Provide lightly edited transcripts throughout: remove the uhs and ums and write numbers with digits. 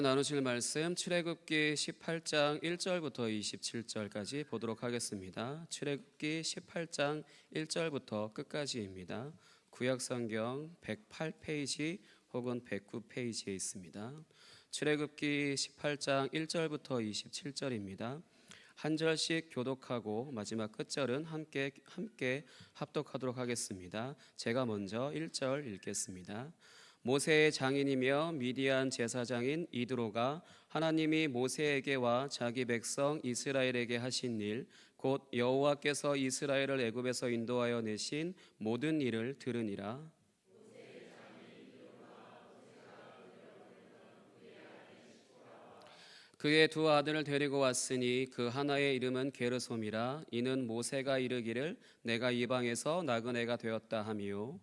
나누실 말씀 출애굽기 18장 1절부터 27절까지 보도록 하겠습니다. 출애굽기 18장 1절부터 끝까지입니다. 구약성경 108페이지 혹은 109페이지에 있습니다. 출애굽기 18장 1절부터 27절입니다. 한 절씩 교독하고 마지막 끝절은 함께 합독하도록 하겠습니다. 제가 먼저 1절 읽겠습니다. 모세의 장인이며 미디안 제사장인 이드로가 하나님이 모세에게와 자기 백성 이스라엘에게 하신 일, 곧 여호와께서 이스라엘을 애굽에서 인도하여 내신 모든 일을 들으니라. 그의 두 아들을 데리고 왔으니 그 하나의 이름은 게르솜이라. 이는 모세가 이르기를 내가 이방에서 나그네가 되었다 하미요.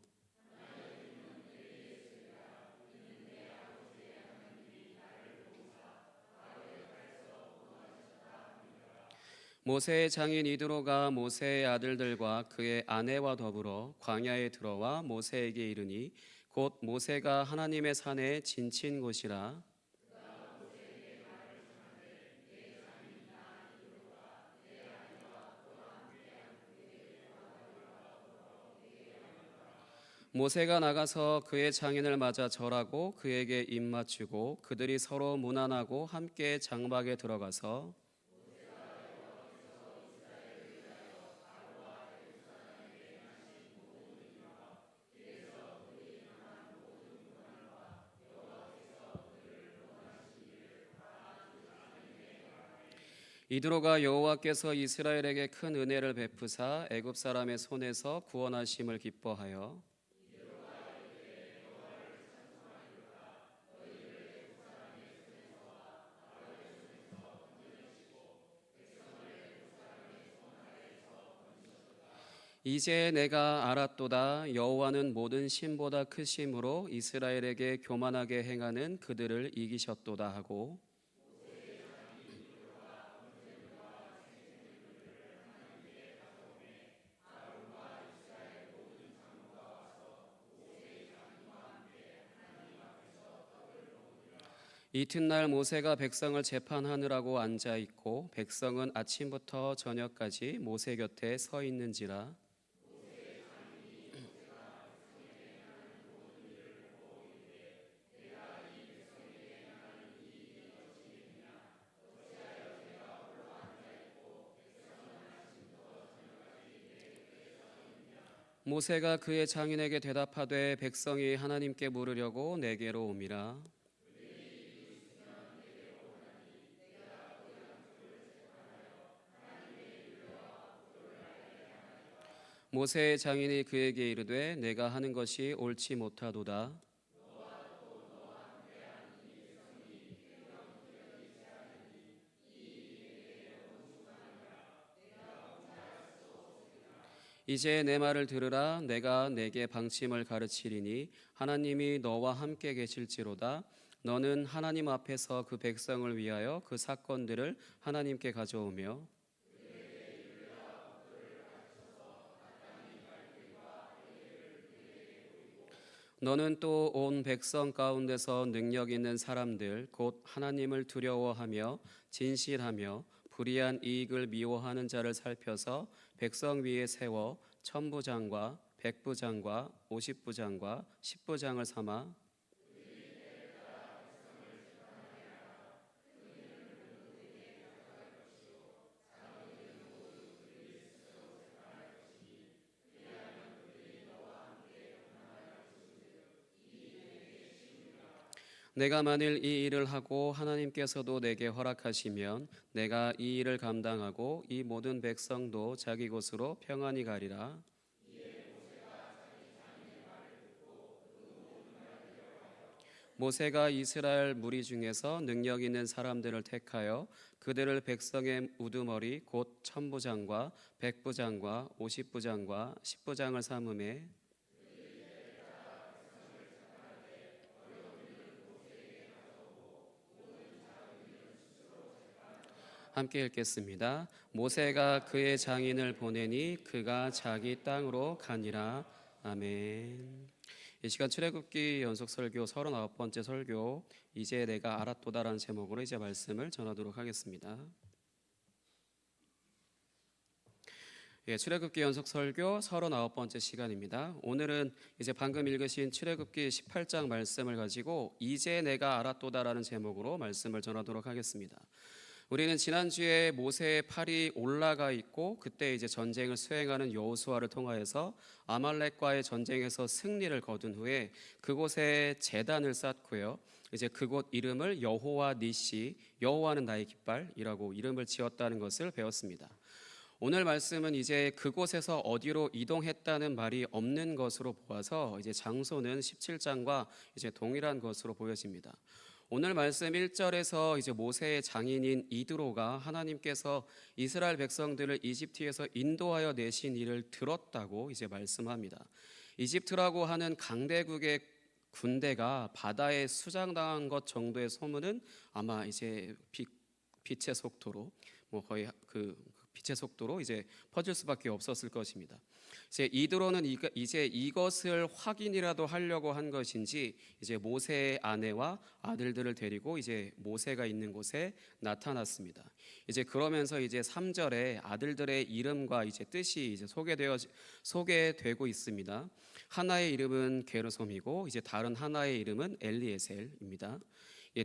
모세의 장인 이드로가 모세의 아들들과 그의 아내와 더불어 광야에 들어와 모세에게 이르니 곧 모세가 하나님의 산에 진친 곳이라. 모세가 나가서 그의 장인을 맞아 절하고 그에게 입맞추고 그들이 서로 문안하고 함께 장막에 들어가서 이드로가 여호와께서 이스라엘에게 큰 은혜를 베푸사 애굽 사람의 손에서 구원하심을 기뻐하여 이제 내가 알았도다. 여호와는 모든 신보다 크심으로 이스라엘에게 교만하게 행하는 그들을 이기셨도다 하고 이튿날 모세가 백성을 재판하느라고 앉아 있고 백성은 아침부터 저녁까지 모세 곁에 서 있는지라. 모세가 그의 장인에게 대답하되 백성이 하나님께 물으려고 내게로 오미라. 모세의 장인이 그에게 이르되 내가 하는 것이 옳지 못하도다. 이제 내 말을 들으라. 내가 내게 방침을 가르치리니 하나님이 너와 함께 계실지로다. 너는 하나님 앞에서 그 백성을 위하여 그 사건들을 하나님께 가져오며 너는 또 온 백성 가운데서 능력 있는 사람들 곧 하나님을 두려워하며 진실하며 불의한 이익을 미워하는 자를 살펴서 백성 위에 세워 천부장과 백부장과 오십부장과 십부장을 삼아 내가 만일 이 일을 하고 하나님께서도 내게 허락하시면 내가 이 일을 감당하고 이 모든 백성도 자기 곳으로 평안히 가리라. 모세가 이스라엘 무리 중에서 능력 있는 사람들을 택하여 그들을 백성의 우두머리 곧 천부장과 백부장과 오십부장과 십부장을 삼음에 함께 읽겠습니다. 모세가 그의 장인을 보내니 그가 자기 땅으로 가니라. 아멘. 이 시간 출애굽기 연속 설교 39번째 설교 이제 내가 알았도다라는 제목으로 이제 말씀을 전하도록 하겠습니다. 출애굽기 연속 설교 39번째 시간입니다. 오늘은 이제 방금 읽으신 출애굽기 18장 말씀을 가지고 이제 내가 알았도다라는 제목으로 말씀을 전하도록 하겠습니다. 우리는 지난주에 모세의 팔이 올라가 있고 그때 이제 전쟁을 수행하는 여호수아를 통하여서 아말렉과의 전쟁에서 승리를 거둔 후에 그곳에 제단을 쌓고요. 이제 그곳 이름을 여호와 니시, 여호와는 나의 깃발이라고 이름을 지었다는 것을 배웠습니다. 오늘 말씀은 이제 그곳에서 어디로 이동했다는 말이 없는 것으로 보아서 이제 장소는 17장과 이제 동일한 것으로 보여집니다. 오늘 말씀 1절에서 이제 모세의 장인인 이드로가 하나님께서 이스라엘 백성들을 이집트에서 인도하여 내신 일을 들었다고 이제 말씀합니다. 이집트라고 하는 강대국의 군대가 바다에 수장당한 것 정도의 소문은 아마 이제 빛의 속도로 거의 빛의 속도로 이제 퍼질 수밖에 없었을 것입니다. 이제 이드로는 이제 이것을 확인이라도 하려고 한 것인지 이제 모세의 아내와 아들들을 데리고 이제 모세가 있는 곳에 나타났습니다. 이제 그러면서 이제 3절에 아들들의 이름과 이제 뜻이 이제 소개되고 있습니다. 하나의 이름은 게르솜이고 이제 다른 하나의 이름은 엘리에셀입니다.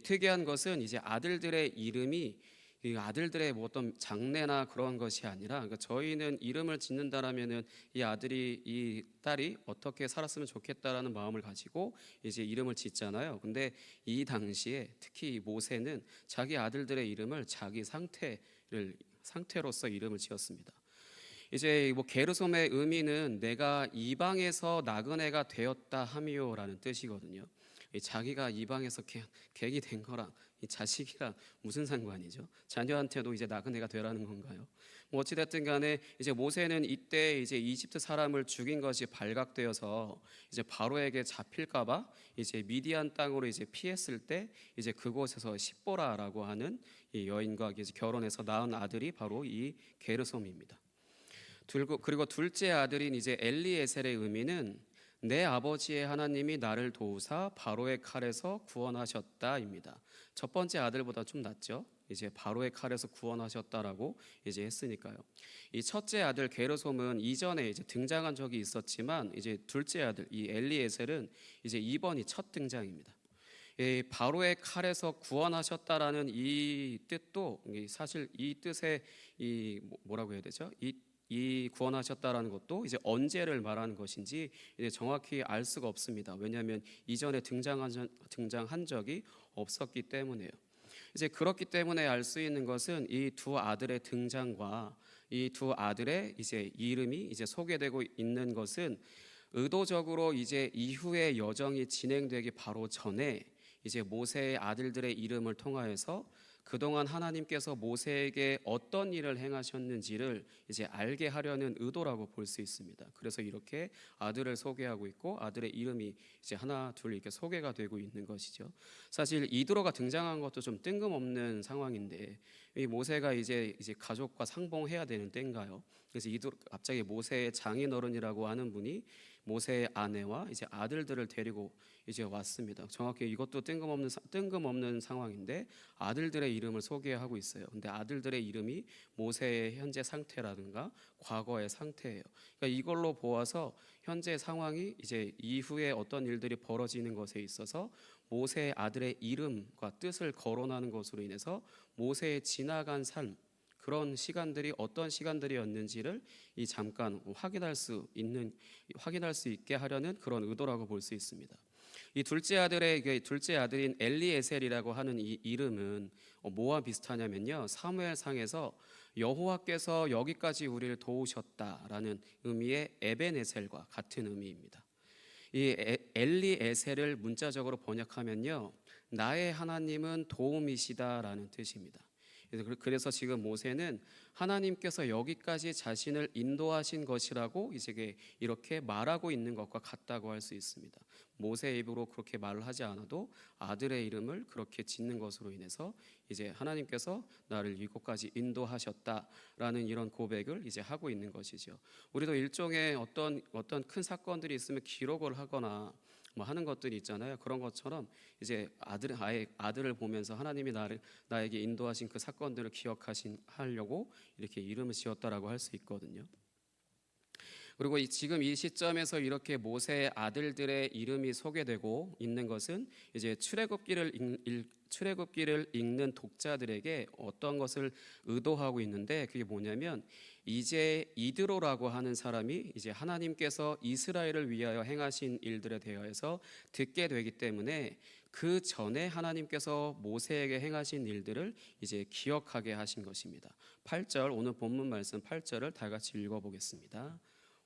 특이한 것은 이제 아들들의 이름이 이 아들들의 뭐 어떤 장래나 그런 것이 아니라, 그러니까 저희는 이름을 짓는다라면은 이 딸이 어떻게 살았으면 좋겠다라는 마음을 가지고 이제 이름을 짓잖아요. 근데 이 당시에 특히 모세는 자기 아들들의 이름을 자기 상태로서 이름을 지었습니다. 이제 뭐 게르솜의 의미는 내가 이방에서 나그네가 되었다 함이요라는 뜻이거든요. 자기가 이방에서 객이 된 거랑 이 자식이랑 무슨 상관이죠? 자녀한테도 이제 나그네가 되라는 건가요? 뭐 어찌됐든 간에 이제 모세는 이때 이제 이집트 사람을 죽인 것이 발각되어서 이제 바로에게 잡힐까봐 이제 미디안 땅으로 이제 피했을 때 이제 그곳에서 십보라라고 하는 이 여인과 이제 결혼해서 낳은 아들이 바로 이 게르솜입니다. 그리고 둘째 아들인 이제 엘리에셀의 의미는 내 아버지의 하나님이 나를 도우사 바로의 칼에서 구원하셨다입니다. 첫 번째 아들보다 좀 낫죠. 이제 바로의 칼에서 구원하셨다라고 이제 했으니까요. 이 첫째 아들 게르솜은 이전에 이제 등장한 적이 있었지만 이제 둘째 아들 이 엘리에셀은 이제 이번이 첫 등장입니다. 이 바로의 칼에서 구원하셨다라는 이 뜻도 사실 이 뜻의 이 뭐라고 해야 되죠? 이 구원하셨다라는 것도 이제 언제를 말하는 것인지 이제 정확히 알 수가 없습니다. 왜냐하면 이전에 등장한 적이 없었기 때문에요. 이제 그렇기 때문에 알 수 있는 것은 이 두 아들의 등장과 이 두 아들의 이제 이름이 이제 소개되고 있는 것은 의도적으로 이제 이후의 여정이 진행되기 바로 전에 이제 모세의 아들들의 이름을 통하여서 그동안 하나님께서 모세에게 어떤 일을 행하셨는지를 이제 알게 하려는 의도라고 볼 수 있습니다. 그래서 이렇게 아들을 소개하고 있고 아들의 이름이 이제 하나 둘 이렇게 소개가 되고 있는 것이죠. 사실 이드로가 등장한 것도 좀 뜬금없는 상황인데 이 모세가 이제 가족과 상봉해야 되는 때인가요? 그래서 이드로 갑자기 모세의 장인어른이라고 하는 분이 모세의 아내와 이제 아들들을 데리고 이제 왔습니다. 정확히 이것도 뜬금없는 상황인데 아들들의 이름을 소개하고 있어요. 근데 아들들의 이름이 모세의 현재 상태라든가 과거의 상태예요. 그러니까 이걸로 보아서 현재 상황이 이제 이후에 어떤 일들이 벌어지는 것에 있어서 모세의 아들의 이름과 뜻을 거론하는 것으로 인해서 모세의 지나간 삶 그런 시간들이 어떤 시간들이었는지를 잠깐 확인할 수 있게 하려는 그런 의도라고 볼 수 있습니다. 이 둘째 아들인 엘리에셀이라고 하는 이 이름은 뭐와 비슷하냐면요. 사무엘상에서 여호와께서 여기까지 우리를 도우셨다라는 의미의 에벤에셀과 같은 의미입니다. 이 엘리에셀을 문자적으로 번역하면요. 나의 하나님은 도움이시다라는 뜻입니다. 그래서 지금 모세는 하나님께서 여기까지 자신을 인도하신 것이라고 이제 이렇게 말하고 있는 것과 같다고 할 수 있습니다. 모세의 입으로 그렇게 말을 하지 않아도 아들의 이름을 그렇게 짓는 것으로 인해서 이제 하나님께서 나를 이곳까지 인도하셨다라는 이런 고백을 이제 하고 있는 것이죠. 우리도 일종의 어떤 큰 사건들이 있으면 기록을 하거나 뭐 하는 것들이 있잖아요. 그런 것처럼 이제 아예 아들을 보면서 하나님이 나에게 인도하신 그 사건들을 하려고 이렇게 이름을 지었다라고 할 수 있거든요. 그리고 지금 이 시점에서 이렇게 모세의 아들들의 이름이 소개되고 있는 것은 이제 출애굽기를 읽는 독자들에게 어떤 것을 의도하고 있는데, 그게 뭐냐면 이제 이드로라고 하는 사람이 이제 하나님께서 이스라엘을 위하여 행하신 일들에 대해서 듣게 되기 때문에 그 전에 하나님께서 모세에게 행하신 일들을 이제 기억하게 하신 것입니다. 8절, 오늘 본문 말씀 8절을 다 같이 읽어보겠습니다.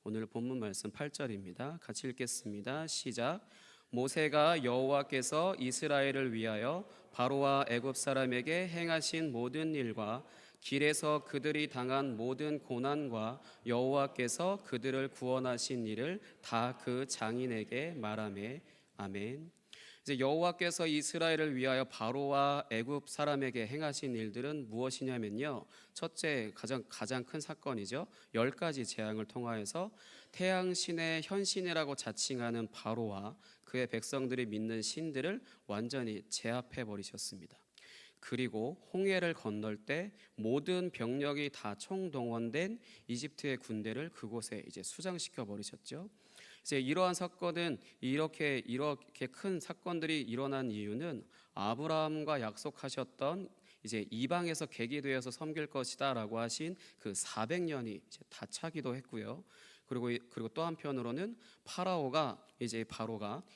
오늘 본문 말씀 8절입니다. 같이 읽겠습니다. 시작. 모세가 여호와께서 이스라엘을 위하여 바로와 애굽 사람에게 행하신 모든 일과 길에서 그들이 당한 모든 고난과 여호와께서 그들을 구원하신 일을 다 그 장인에게 말하매. 아멘. 이제 여호와께서 이스라엘을 위하여 바로와 애굽 사람에게 행하신 일들은 무엇이냐면요, 첫째 가장 큰 사건이죠. 10가지 재앙을 통하여서 태양신의 현신이라고 자칭하는 바로와 그의 백성들이 믿는 신들을 완전히 제압해 버리셨습니다. 그리고 홍해를 건널 때 모든 병력이 다 총동원된 이집트의 군대를 그곳에 이제 수장시켜 버리셨죠. 이제 이러한 사건은 이렇게 큰 사건들이 일어난 이유는 아브라함과 약속하셨던 이제 이방에서 객이 되어서 섬길 것이다라고 하신 그 400년이 이제 다 차기도 했고요. 그리고 또 한편으로는 바로가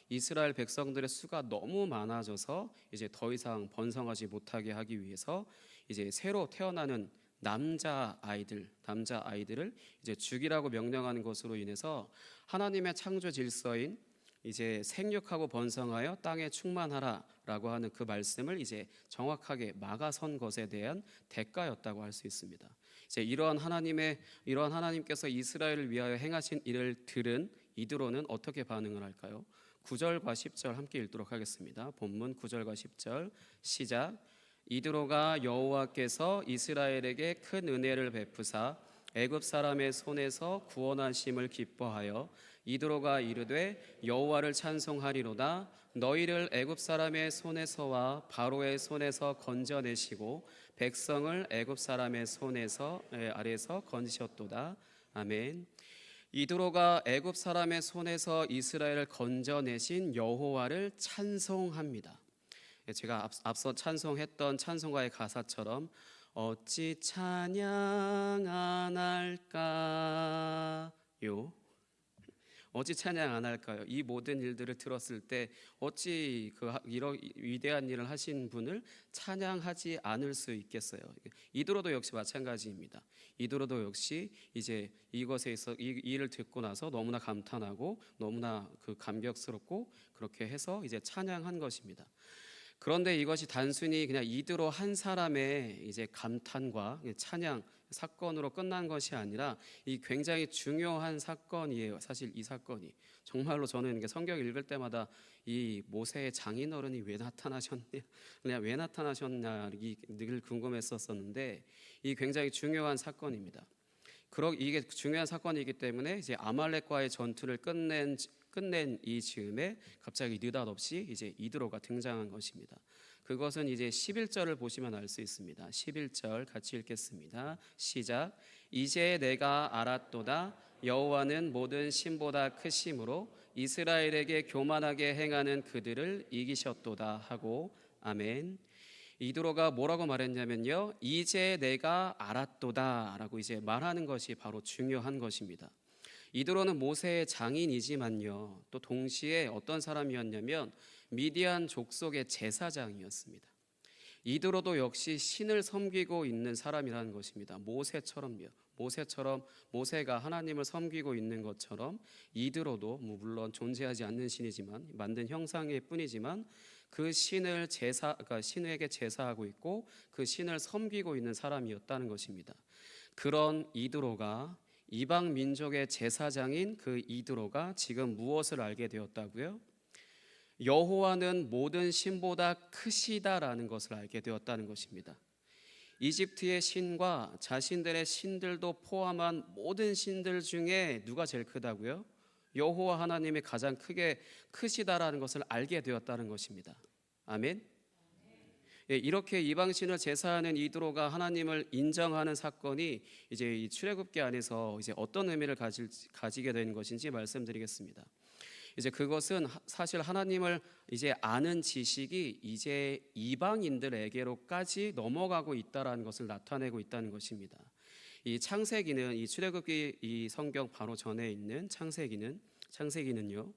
이스라엘 백성들의 수가 너무 많아져서 이제 더 이상 번성하지 못하게 하기 위해서 이제 새로 태어나는 남자 아이들을 이제 죽이라고 명령하는 것으로 인해서 하나님의 창조 질서인 이제 생육하고 번성하여 땅에 충만하라라고 하는 그 말씀을 이제 정확하게 막아선 것에 대한 대가였다고 할 수 있습니다. 이제 이러한 하나님께서 이스라엘을 위하여 행하신 일을 들은 이드로는 어떻게 반응을 할까요? 9절과 10절 함께 읽도록 하겠습니다. 본문 9절과 10절 시작. 이드로가 여호와께서 이스라엘에게 큰 은혜를 베푸사 애굽 사람의 손에서 구원하심을 기뻐하여 이드로가 이르되 여호와를 찬송하리로다. 너희를 애굽 사람의 손에서와 바로의 손에서 건져내시고 백성을 애굽 사람의 손에서 아래서 건지셨도다. 아멘. 이드로가 애굽 사람의 손에서 이스라엘을 건져내신 여호와를 찬송합니다. 제가 앞서 찬송했던 찬송가의 가사처럼 어찌 찬양 안 할까요? 어찌 찬양 안 할까요? 이 모든 일들을 들었을 때 어찌 이런 위대한 일을 하신 분을 찬양하지 않을 수 있겠어요? 이드로도 역시 마찬가지입니다. 이드로도 역시 이제 이것에 있어 이 일을 듣고 나서 너무나 감탄하고 너무나 감격스럽고 그렇게 해서 이제 찬양한 것입니다. 그런데 이것이 단순히 그냥 이드로 한 사람의 이제 감탄과 찬양 사건으로 끝난 것이 아니라 이 굉장히 중요한 사건이에요. 사실 이 사건이 정말로 저는 성경 읽을 때마다 이 모세의 장인어른이 왜 나타나셨냐 늘 궁금했었는데 이 굉장히 중요한 사건입니다. 이게 중요한 사건이기 때문에 이제 아말렉과의 전투를 끝낸 이 즈음에 갑자기 느닷없이 이제 이드로가 등장한 것입니다. 그것은 이제 11절을 보시면 알 수 있습니다. 11절 같이 읽겠습니다. 시작. 이제 내가 알았도다. 여호와는 모든 신보다 크심으로 이스라엘에게 교만하게 행하는 그들을 이기셨도다 하고. 아멘. 이드로가 뭐라고 말했냐면요, 이제 내가 알았도다라고 이제 말하는 것이 바로 중요한 것입니다. 이드로는 모세의 장인이지만요, 또 동시에 어떤 사람이었냐면 미디안 족속의 제사장이었습니다. 이드로도 역시 신을 섬기고 있는 사람이라는 것입니다. 모세가 하나님을 섬기고 있는 것처럼 이드로도 물론 존재하지 않는 신이지만 만든 형상일 뿐이지만 그 신에게 제사하고 있고 그 신을 섬기고 있는 사람이었다는 것입니다. 그런 이드로가 이방 민족의 제사장인 그 이드로가 지금 무엇을 알게 되었다고요? 여호와는 모든 신보다 크시다라는 것을 알게 되었다는 것입니다. 이집트의 신과 자신들의 신들도 포함한 모든 신들 중에 누가 제일 크다고요? 여호와 하나님이 가장 크시다라는 것을 알게 되었다는 것입니다. 아멘. 예, 이렇게 이방신을 제사하는 이드로가 하나님을 인정하는 사건이 이제 이 출애굽기 안에서 이제 어떤 의미를 가지게 된 것인지 말씀드리겠습니다. 이제 그것은 사실 하나님을 이제 아는 지식이 이제 이방인들에게로까지 넘어가고 있다라는 것을 나타내고 있다는 것입니다. 이 창세기는 이 출애굽기 이 성경 바로 전에 있는 창세기는요.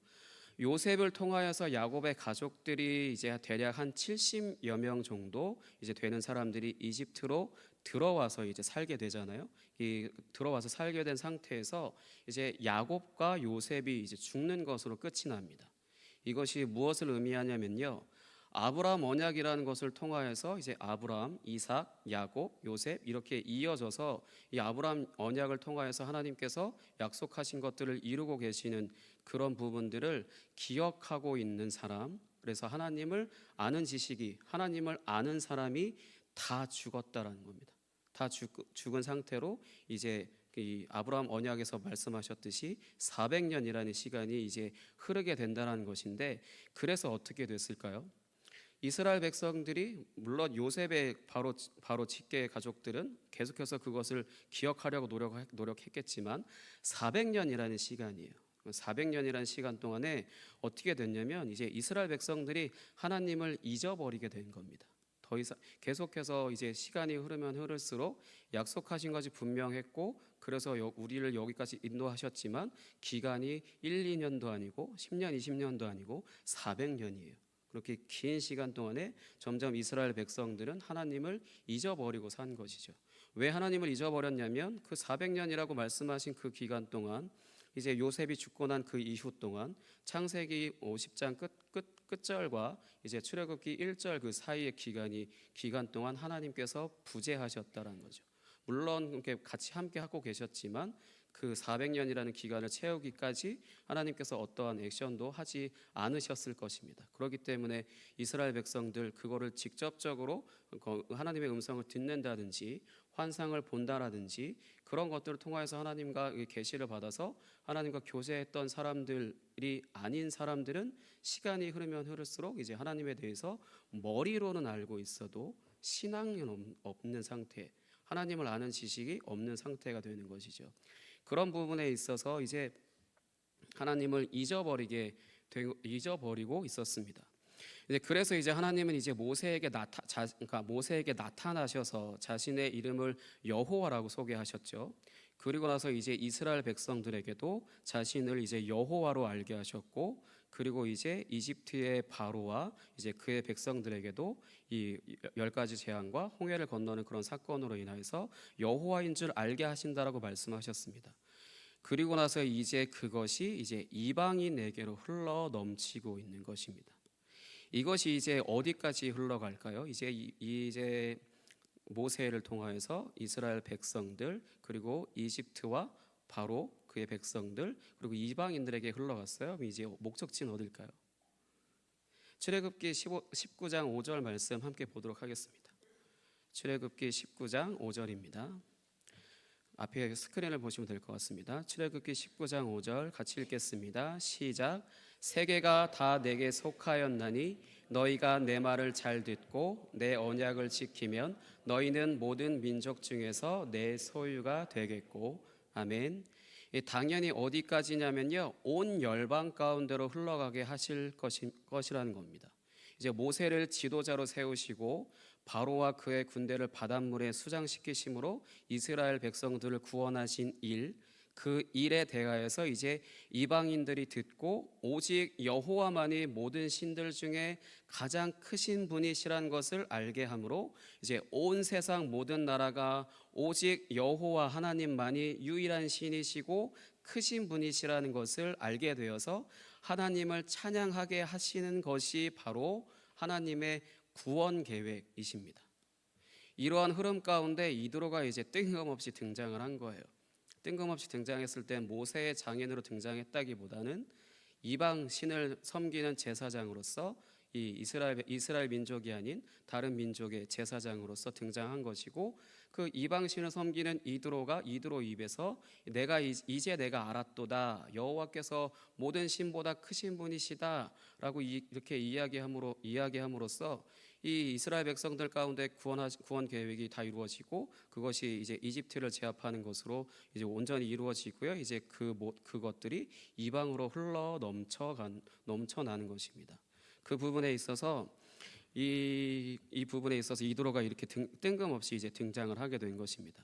요셉을 통하여서 야곱의 가족들이 이제 대략 한 70여 명 정도 이제 되는 사람들이 이집트로 들어와서 이제 살게 되잖아요. 이 들어와서 살게 된 상태에서 이제 야곱과 요셉이 이제 죽는 것으로 끝이 납니다. 이것이 무엇을 의미하냐면요. 아브라함 언약이라는 것을 통하여서 이제 아브라함, 이삭, 야곱, 요셉 이렇게 이어져서 이 아브라함 언약을 통하여서 하나님께서 약속하신 것들을 이루고 계시는 그런 부분들을 기억하고 있는 사람, 그래서 하나님을 아는 지식이 하나님을 아는 사람이 다 죽었다라는 겁니다. 다 죽은 상태로 이제 이 아브라함 언약에서 말씀하셨듯이 400년이라는 시간이 이제 흐르게 된다는 것인데, 그래서 어떻게 됐을까요? 이스라엘 백성들이 물론 요셉의 바로 직계 가족들은 계속해서 그것을 기억하려고 노력했겠지만 400년이라는 시간이에요. 400년이라는 시간 동안에 어떻게 됐냐면 이제 이스라엘 백성들이 하나님을 잊어버리게 된 겁니다. 더 이상 계속해서 이제 시간이 흐르면 흐를수록 약속하신 것이 분명했고, 그래서 우리를 여기까지 인도하셨지만 기간이 1, 2년도 아니고 10년, 20년도 아니고 400년이에요. 그렇게 긴 시간 동안에 점점 이스라엘 백성들은 하나님을 잊어버리고 산 것이죠. 왜 하나님을 잊어버렸냐면 그 400년이라고 말씀하신 그 기간 동안 이제 요셉이 죽고 난 그 이후 동안 창세기 50장 끝절과 이제 출애굽기 1절 그 사이의 기간 동안 하나님께서 부재하셨다라는 거죠. 물론 이렇게 같이 함께 하고 계셨지만 그 400년이라는 기간을 채우기까지 하나님께서 어떠한 액션도 하지 않으셨을 것입니다. 그렇기 때문에 이스라엘 백성들 그거를 직접적으로 하나님의 음성을 듣는다든지 환상을 본다라든지 그런 것들을 통해서 하나님과 계시를 받아서 하나님과 교제했던 사람들이 아닌 사람들은 시간이 흐르면 흐를수록 이제 하나님에 대해서 머리로는 알고 있어도 신앙이 없는 상태, 하나님을 아는 지식이 없는 상태가 되는 것이죠. 그런 부분에 있어서 이제 하나님을 잊어버리고 있었습니다. 그래서 이제 하나님은 이제 모세에게 나타나셔서 자신의 이름을 여호와라고 소개하셨죠. 그리고 나서 이제 이스라엘 백성들에게도 자신을 이제 여호와로 알게 하셨고, 그리고 이제 이집트의 바로와 이제 그의 백성들에게도 이 10가지 재앙과 홍해를 건너는 그런 사건으로 인해서 여호와인 줄 알게 하신다라고 말씀하셨습니다. 그리고 나서 이제 그것이 이제 이방인에게로 흘러 넘치고 있는 것입니다. 이것이 이제 어디까지 흘러갈까요? 이제 모세를 통하여서 이스라엘 백성들, 그리고 이집트와 바로 그의 백성들, 그리고 이방인들에게 흘러갔어요. 이제 목적지는 어딜까요? 출애굽기 19장 5절 말씀 함께 보도록 하겠습니다. 출애굽기 19장 5절입니다. 앞에 스크린을 보시면 될 것 같습니다. 출애굽기 19장 5절 같이 읽겠습니다. 시작. 세계가 다 내게 속하였나니 너희가 내 말을 잘 듣고 내 언약을 지키면 너희는 모든 민족 중에서 내 소유가 되겠고. 아멘. 당연히 어디까지냐면요, 온 열방 가운데로 흘러가게 하실 것이라는 겁니다. 이제 모세를 지도자로 세우시고 바로와 그의 군대를 바닷물에 수장시키심으로 이스라엘 백성들을 구원하신 그 일에 대하여서 이제 이방인들이 듣고 오직 여호와만이 모든 신들 중에 가장 크신 분이시란 것을 알게 하므로 이제 온 세상 모든 나라가 오직 여호와 하나님만이 유일한 신이시고 크신 분이시라는 것을 알게 되어서 하나님을 찬양하게 하시는 것이 바로 하나님의 구원 계획이십니다. 이러한 흐름 가운데 이드로가 이제 뜬금없이 등장을 한 거예요. 뜬금없이 등장했을 때 모세의 장인으로 등장했다기보다는 이방 신을 섬기는 제사장으로서 이 이스라엘 민족이 아닌 다른 민족의 제사장으로서 등장한 것이고, 그 이방신을 섬기는 이드로 입에서 이제 내가 알았도다, 여호와께서 모든 신보다 크신 분이시다라고 이렇게 이야기함으로써 이 이스라엘 백성들 가운데 구원 계획이 다 이루어지고, 그것이 이제 이집트를 제압하는 것으로 이제 온전히 이루어지고요. 이제 그것들이 이방으로 넘쳐나는 것입니다. 그 부분에 있어서 이 부분에 있어서 이도로가 이렇게 뜬금없이 이제 등장을 하게 된 것입니다.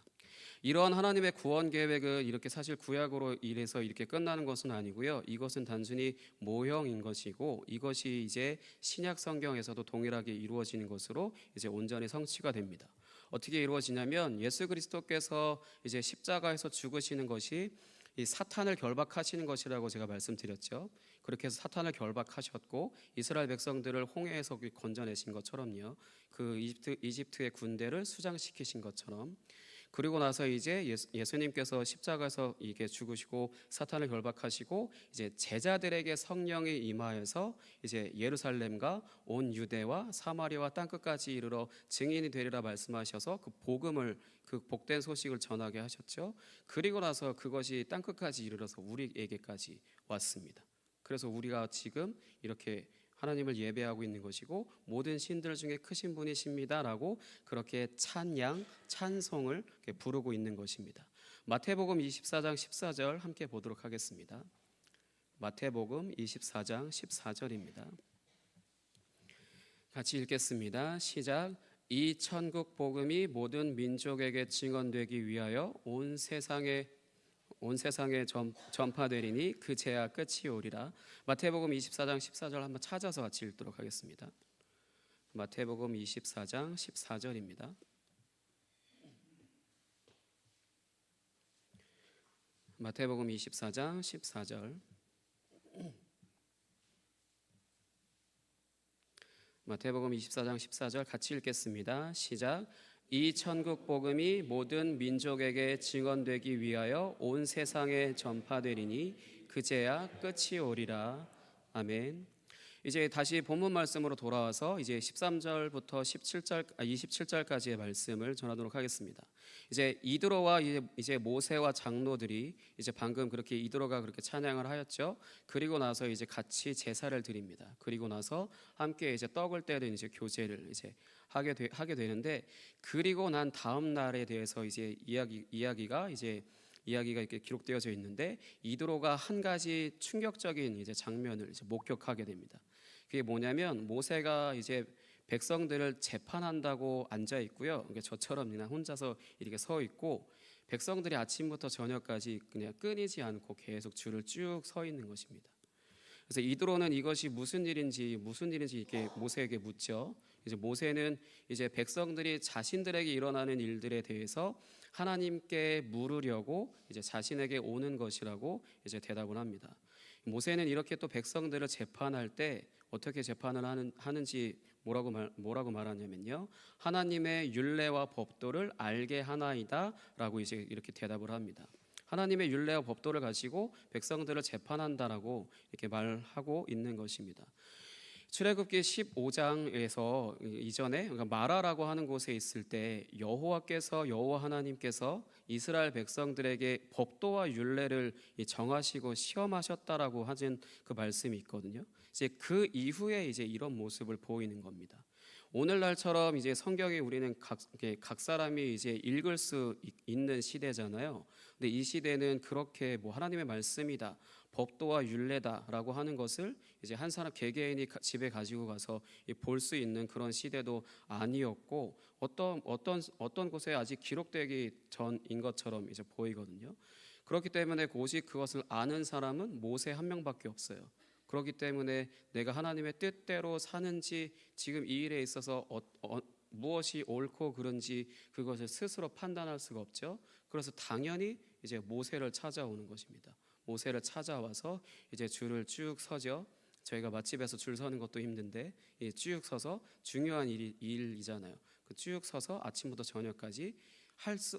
이러한 하나님의 구원 계획은 이렇게 사실 구약으로 이래서 이렇게 끝나는 것은 아니고요. 이것은 단순히 모형인 것이고, 이것이 이제 신약 성경에서도 동일하게 이루어지는 것으로 이제 온전히 성취가 됩니다. 어떻게 이루어지냐면, 예수 그리스도께서 이제 십자가에서 죽으시는 것이 이 사탄을 결박하시는 것이라고 제가 말씀드렸죠. 그렇게 해서 사탄을 결박하셨고, 이스라엘 백성들을 홍해에서 건져내신 것처럼요. 그 이집트의 군대를 수장시키신 것처럼, 그리고 나서 이제 예수님께서 십자가에서 이게 죽으시고 사탄을 결박하시고, 이제 제자들에게 성령이 임하여서 이제 예루살렘과 온 유대와 사마리아와 땅 끝까지 이르러 증인이 되리라 말씀하셔서 그 복된 소식을 전하게 하셨죠. 그리고 나서 그것이 땅 끝까지 이르러서 우리에게까지 왔습니다. 그래서 우리가 지금 이렇게 하나님을 예배하고 있는 것이고, 모든 신들 중에 크신 분이십니다라고 그렇게 찬송을 부르고 있는 것입니다. 마태복음 24장 14절 함께 보도록 하겠습니다. 마태복음 24장 14절입니다. 같이 읽겠습니다. 시작. 이 천국 복음이 모든 민족에게 증언되기 위하여 온 세상에 전파되리니 그제야 끝이 오리라. 마태복음 24장 14절 한번 찾아서 같이 읽도록 하겠습니다. 마태복음 24장 14절입니다. 마태복음 24장 14절. 마태복음 24장 14절 같이 읽겠습니다. 시작. 이 천국 복음이 모든 민족에게 증언되기 위하여 온 세상에 전파되리니 그제야 끝이 오리라. 아멘. 이제 다시 본문 말씀으로 돌아와서 이제 13절부터 27절까지의 말씀을 전하도록 하겠습니다. 이제 이드로와 이제 모세와 장로들이 이제 방금 그렇게 이드로가 그렇게 찬양을 하였죠. 그리고 나서 이제 같이 제사를 드립니다. 그리고 나서 함께 이제 떡을 떼는 이제 교제를 이제 하게 되는데, 그리고 난 다음 날에 대해서 이제 이야기가 이렇게 기록되어져 있는데, 이드로가 한 가지 충격적인 이제 장면을 이제 목격하게 됩니다. 그게 뭐냐면, 모세가 이제 백성들을 재판한다고 앉아 있고요. 그러니까 저처럼 그냥 혼자서 이렇게 서 있고, 백성들이 아침부터 저녁까지 그냥 끊이지 않고 계속 줄을 쭉 서 있는 것입니다. 그래서 이드로는 이것이 무슨 일인지 이렇게 모세에게 묻죠. 이제 모세는 이제 백성들이 자신들에게 일어나는 일들에 대해서 하나님께 물으려고 이제 자신에게 오는 것이라고 이제 대답을 합니다. 모세는 이렇게 또 백성들을 재판할 때 어떻게 재판을 하는지 뭐라고 말하냐면요. 하나님의 율례와 법도를 알게 하나이다라고 이제 이렇게 대답을 합니다. 하나님의 율례와 법도를 가지고 백성들을 재판한다라고 이렇게 말하고 있는 것입니다. 출애굽기 15장에서 이전에, 그러니까 마라라고 하는 곳에 있을 때 여호와 하나님께서 이스라엘 백성들에게 법도와 율례를 정하시고 시험하셨다라고 하신 그 말씀이 있거든요. 이제 그 이후에 이제 이런 모습을 보이는 겁니다. 오늘날처럼 이제 성경에 우리는 각 사람이 이제 읽을 수 있는 시대잖아요. 근데 이 시대는 그렇게 뭐 하나님의 말씀이다, 법도와 율례다라고 하는 것을 이제 한 사람 개개인이 집에 가지고 가서 볼 수 있는 그런 시대도 아니었고, 어떤 곳에 아직 기록되기 전인 것처럼 이제 보이거든요. 그렇기 때문에 오직 그것을 아는 사람은 모세 한 명밖에 없어요. 그렇기 때문에 내가 하나님의 뜻대로 사는지, 지금 이 일에 있어서 무엇이 옳고 그른지 그것을 스스로 판단할 수가 없죠. 그래서 당연히 이제 모세를 찾아오는 것입니다. 모세를 찾아와서 이제 줄을 쭉 서죠. 저희가 맛집에서 줄 서는 것도 힘든데 쭉 서서 중요한 일이잖아요. 그 쭉 서서 아침부터 저녁까지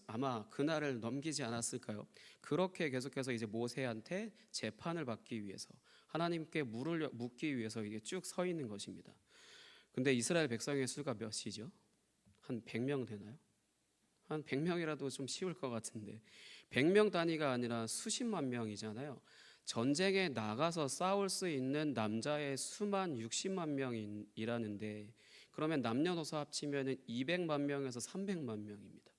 아마 그날을 넘기지 않았을까요? 그렇게 계속해서 이제 모세한테 재판을 받기 위해서, 하나님께 묻기 위해서 이게 쭉 서 있는 것입니다. 근데 이스라엘 백성의 수가 몇이죠? 한 100명 되나요? 한 100명이라도 좀 쉬울 것 같은데 100명 단위가 아니라 수십만 명이잖아요. 전쟁에 나가서 싸울 수 있는 남자의 수만 60만 명이라는데 그러면 남녀노소 합치면 200만 명에서 300만 명입니다.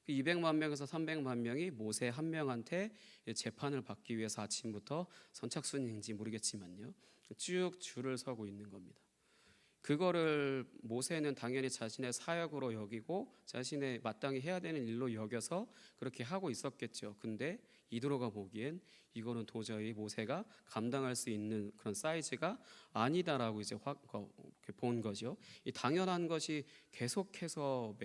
그 200만 명에서 300만 명이 모세 한 명한테 재판을 받기 위해서 아침부터 선착순인지 모르겠지만요. 쭉 줄을 서고 있는 겁니다. 그거를 모세는 당연히 자신의 사역으로 여기고 자신의 마땅히 해야 되는 일로 여겨서 그렇게 하고 있었겠죠. 근데 이드로가 보기엔 이거는 도저히 모세가 감당할 수 있는 그런 사이즈가 아니다라고 이제 본 거죠. 이 당연한 것이 계속해서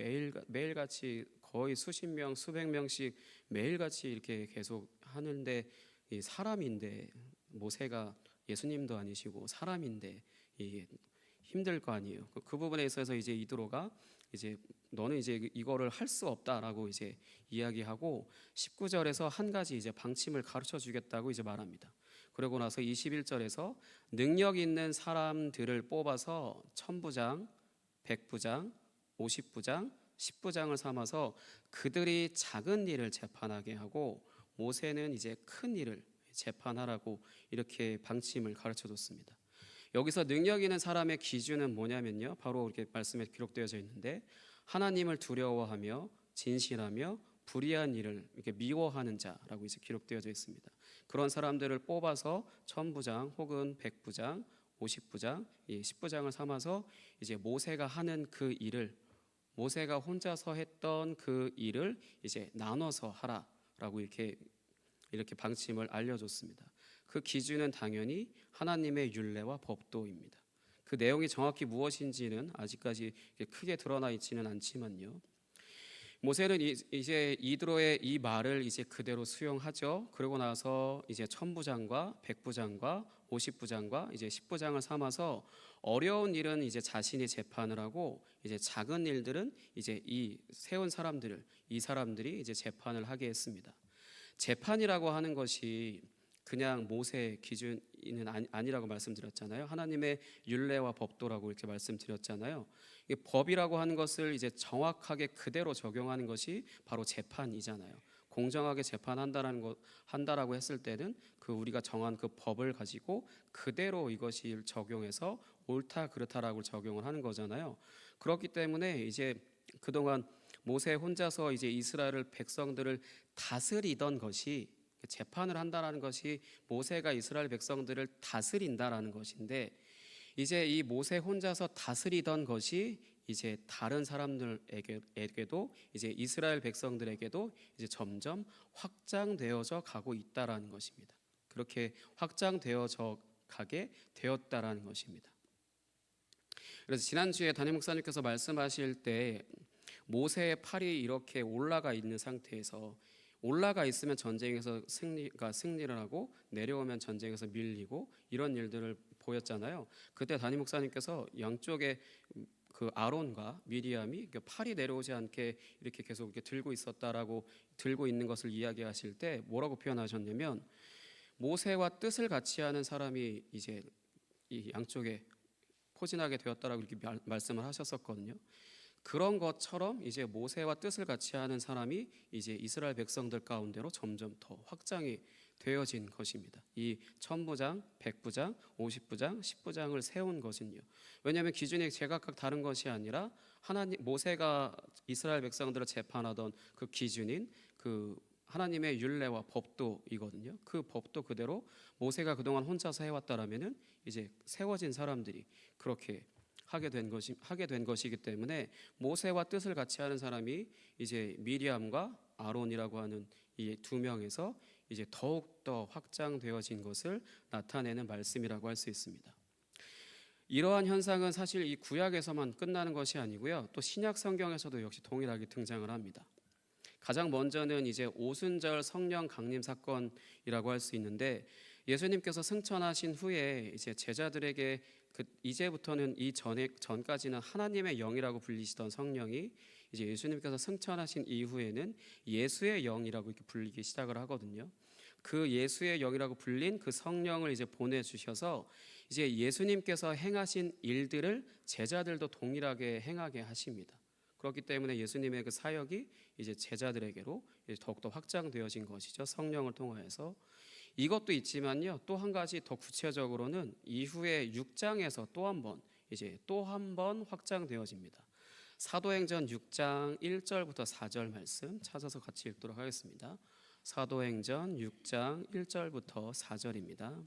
매일같이 거의 수십 명, 수백 명씩 매일같이 이렇게 계속 하는데 이 사람인데 모세가 예수님도 아니시고 사람인데 이 힘들 거 아니에요. 그 부분에 있어서 이제 이드로가 이제 너는 이제 이거를 할 수 없다라고 이제 이야기하고 19절에서 한 가지 이제 방침을 가르쳐 주겠다고 이제 말합니다. 그러고 나서 21절에서 능력 있는 사람들을 뽑아서 천부장, 백부장, 50부장, 10부장을 삼아서 그들이 작은 일을 재판하게 하고 모세는 이제 큰 일을 재판하라고 이렇게 방침을 가르쳐 줬습니다. 여기서 능력 있는 사람의 기준은 뭐냐면요. 바로 이렇게 말씀에 기록되어져 있는데 하나님을 두려워하며 진실하며 불의한 일을 이렇게 미워하는 자라고 이제 기록되어져 있습니다. 그런 사람들을 뽑아서 천부장 혹은 백부장, 50부장, 10부장을 삼아서 이제 모세가 하는 그 일을 모세가 혼자서 했던 그 일을 이제 나눠서 하라라고 이렇게 방침을 알려줬습니다. 그 기준은 당연히 하나님의 율례와 법도입니다. 그 내용이 정확히 무엇인지는 아직까지 크게 드러나 있지는 않지만요. 모세는 이제 이드로의 이 말을 이제 그대로 수용하죠. 그러고 나서 이제 천부장과 백부장과 50부장과 이제 10부장을 삼아서 어려운 일은 이제 자신이 재판을 하고 이제 작은 일들은 이제 이 세운 사람들을 이 사람들이 이제 재판을 하게 했습니다. 재판이라고 하는 것이 그냥 모세 기준은 아니라고 말씀드렸잖아요. 하나님의 율례와 법도라고 이렇게 말씀드렸잖아요. 이 법이라고 하는 것을 이제 정확하게 그대로 적용하는 것이 바로 재판이잖아요. 공정하게 한다라고 했을 때는 그 우리가 정한 그 법을 가지고 그대로 이것이 적용해서 옳다 그렇다라고 적용을 하는 거잖아요. 그렇기 때문에 이제 그동안 모세 혼자서 이제 이스라엘 백성들을 다스리던 것이 재판을 한다라는 것이 모세가 이스라엘 백성들을 다스린다라는 것인데 이제 이 모세 혼자서 다스리던 것이 이제 다른 사람들에게도 이제 이스라엘 백성들에게도 이제 점점 확장되어져 가고 있다라는 것입니다. 그렇게 확장되어져 가게 되었다라는 것입니다. 그래서 지난주에 담임 목사님께서 말씀하실 때 모세의 팔이 이렇게 올라가 있는 상태에서 올라가 있으면 전쟁에서 승리를 하고 내려오면 전쟁에서 밀리고 이런 일들을 보였잖아요. 그때 담임 목사님께서 양쪽에 그 아론과 미리암이 팔이 내려오지 않게 이렇게 계속 이렇게 들고 있는 것을 이야기하실 때 뭐라고 표현하셨냐면 모세와 뜻을 같이 하는 사람이 이제 이 양쪽에 포진하게 되었다라고 이렇게 말씀을 하셨었거든요. 그런 것처럼 이제 모세와 뜻을 같이 하는 사람이 이제 이스라엘 백성들 가운데로 점점 더 확장이 되어진 것입니다. 이 천부장, 백부장, 50부장, 10부장을 세운 것은요. 왜냐하면 기준이 제각각 다른 것이 아니라 모세가 이스라엘 백성들을 재판하던 그 기준인 그 하나님의 율례와 법도이거든요. 그 법도 그대로 모세가 그동안 혼자서 해왔다라면은 이제 세워진 사람들이 그렇게 하게 된 것이기 때문에 모세와 뜻을 같이 하는 사람이 이제 미리암과 아론이라고 하는 이 두 명에서 이제 더욱 더 확장되어진 것을 나타내는 말씀이라고 할 수 있습니다. 이러한 현상은 사실 이 구약에서만 끝나는 것이 아니고요. 또 신약 성경에서도 역시 동일하게 등장을 합니다. 가장 먼저는 이제 오순절 성령 강림 사건이라고 할 수 있는데 예수님께서 승천하신 후에 이제 제자들에게 이제부터는 전까지는 하나님의 영이라고 불리시던 성령이 이제 예수님께서 승천하신 이후에는 예수의 영이라고 이렇게 불리기 시작을 하거든요. 그 예수의 영이라고 불린 그 성령을 이제 보내주셔서 이제 예수님께서 행하신 일들을 제자들도 동일하게 행하게 하십니다. 그렇기 때문에 예수님의 그 사역이 이제 제자들에게로 더욱더 확장되어진 것이죠. 성령을 통하여서. 이것도 있지만요. 또 한 가지 더 구체적으로는 이후에 6장에서 또 한 번 확장되어집니다. 사도행전 6장 1절부터 4절 말씀 찾아서 같이 읽도록 하겠습니다. 사도행전 6장 1절부터 4절입니다.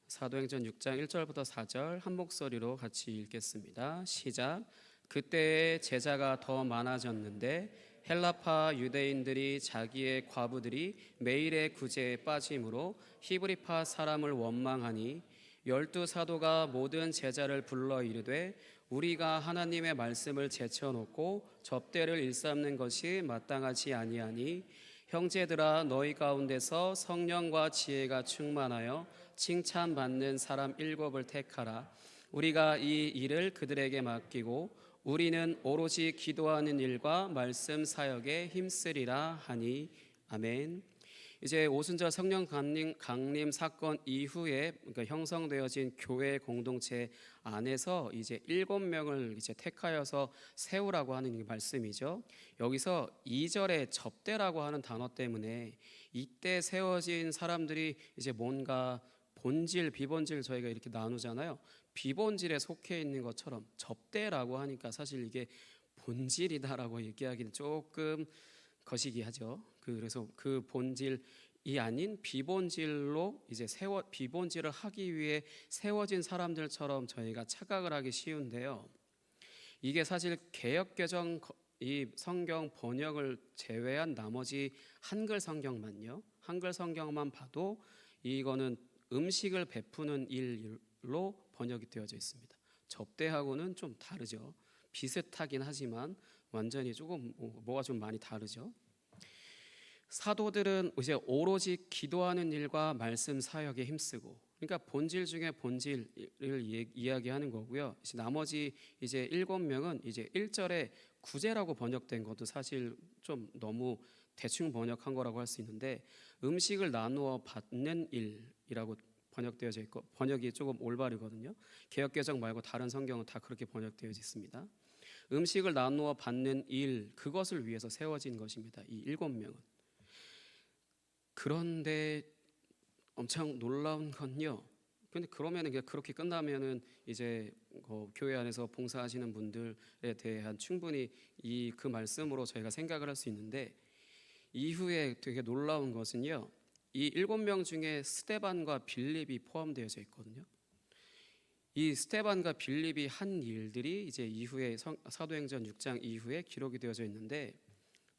사도행전 6장 1절부터 4절 한 목소리로 같이 읽겠습니다. 시작. 그때에 제자가 더 많아졌는데 헬라파 유대인들이 자기의 과부들이 매일의 구제에 빠짐으로 히브리파 사람을 원망하니 12사도가 모든 제자를 불러 이르되 우리가 하나님의 말씀을 제쳐놓고 접대를 일삼는 것이 마땅하지 아니하니 형제들아 너희 가운데서 성령과 지혜가 충만하여 칭찬받는 사람 7을 택하라. 우리가 이 일을 그들에게 맡기고 우리는 오로지 기도하는 일과 말씀 사역에 힘쓰리라 하니. 아멘. 이제 오순절 성령 강림 사건 이후에 형성되어진 교회 공동체 안에서 이제 7명을 이제 택하여서 세우라고 하는 말씀이죠. 여기서 2절에 접대라고 하는 단어 때문에 이때 세워진 사람들이 이제 뭔가 본질, 비본질 저희가 이렇게 나누잖아요. 비본질에 속해 있는 것처럼 접대라고 하니까 사실 이게 본질이다라고 얘기하기는 조금 거시기하죠. 그래서 그 본질이 아닌 비본질로 이제 비본질을 하기 위해 세워진 사람들처럼 저희가 착각을 하기 쉬운데요. 이게 사실 개역개정 이 성경 번역을 제외한 나머지 한글 성경만 봐도 이거는 음식을 베푸는 일로 번역이 되어져 있습니다. 접대하고는 좀 다르죠. 비슷하긴 하지만 완전히 조금 뭐가 좀 많이 다르죠. 사도들은 이제 오로지 기도하는 일과 말씀 사역에 힘쓰고, 그러니까 본질 중에 본질을 이야기하는 거고요. 이제 나머지 이제 7명은 이제 1절에 구제라고 번역된 것도 사실 좀 너무 대충 번역한 거라고 할 수 있는데 음식을 나누어 받는 일이라고 번역되어져 있고 번역이 조금 올바르거든요. 개역개정 말고 다른 성경은 다 그렇게 번역되어 있습니다. 음식을 나누어 받는 일, 그것을 위해서 세워진 것입니다. 이 7명은. 그런데 엄청 놀라운 건요. 근데 그러면은 그렇게 끝나면은 이제 교회 안에서 봉사하시는 분들에 대한 충분히 그 말씀으로 저희가 생각을 할 수 있는데 이후에 되게 놀라운 것은요. 이 7명 중에 스데반과 빌립이 포함되어져 있거든요. 이 스데반과 빌립이 한 일들이 이제 이후에 사도행전 6장 이후에 기록이 되어져 있는데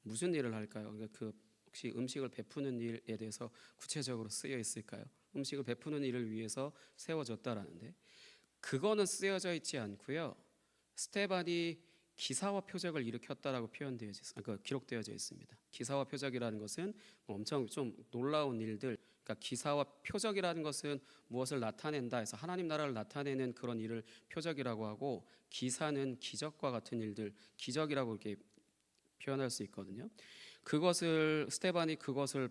무슨 일을 할까요? 그러니까 혹시 음식을 베푸는 일에 대해서 구체적으로 쓰여 있을까요? 음식을 베푸는 일을 위해서 세워졌다라는데 그거는 쓰여져 있지 않고요. 스데반이 기사와 표적을 일으켰다라고 기록되어져 있습니다. 기사와 표적이라는 것은 엄청 좀 놀라운 일들, 그러니까 기사와 표적이라는 것은 무엇을 나타낸다 해서 하나님 나라를 나타내는 그런 일을 표적이라고 하고 기사는 기적과 같은 일들, 기적이라고 이렇게 표현할 수 있거든요. 스데반이 그것을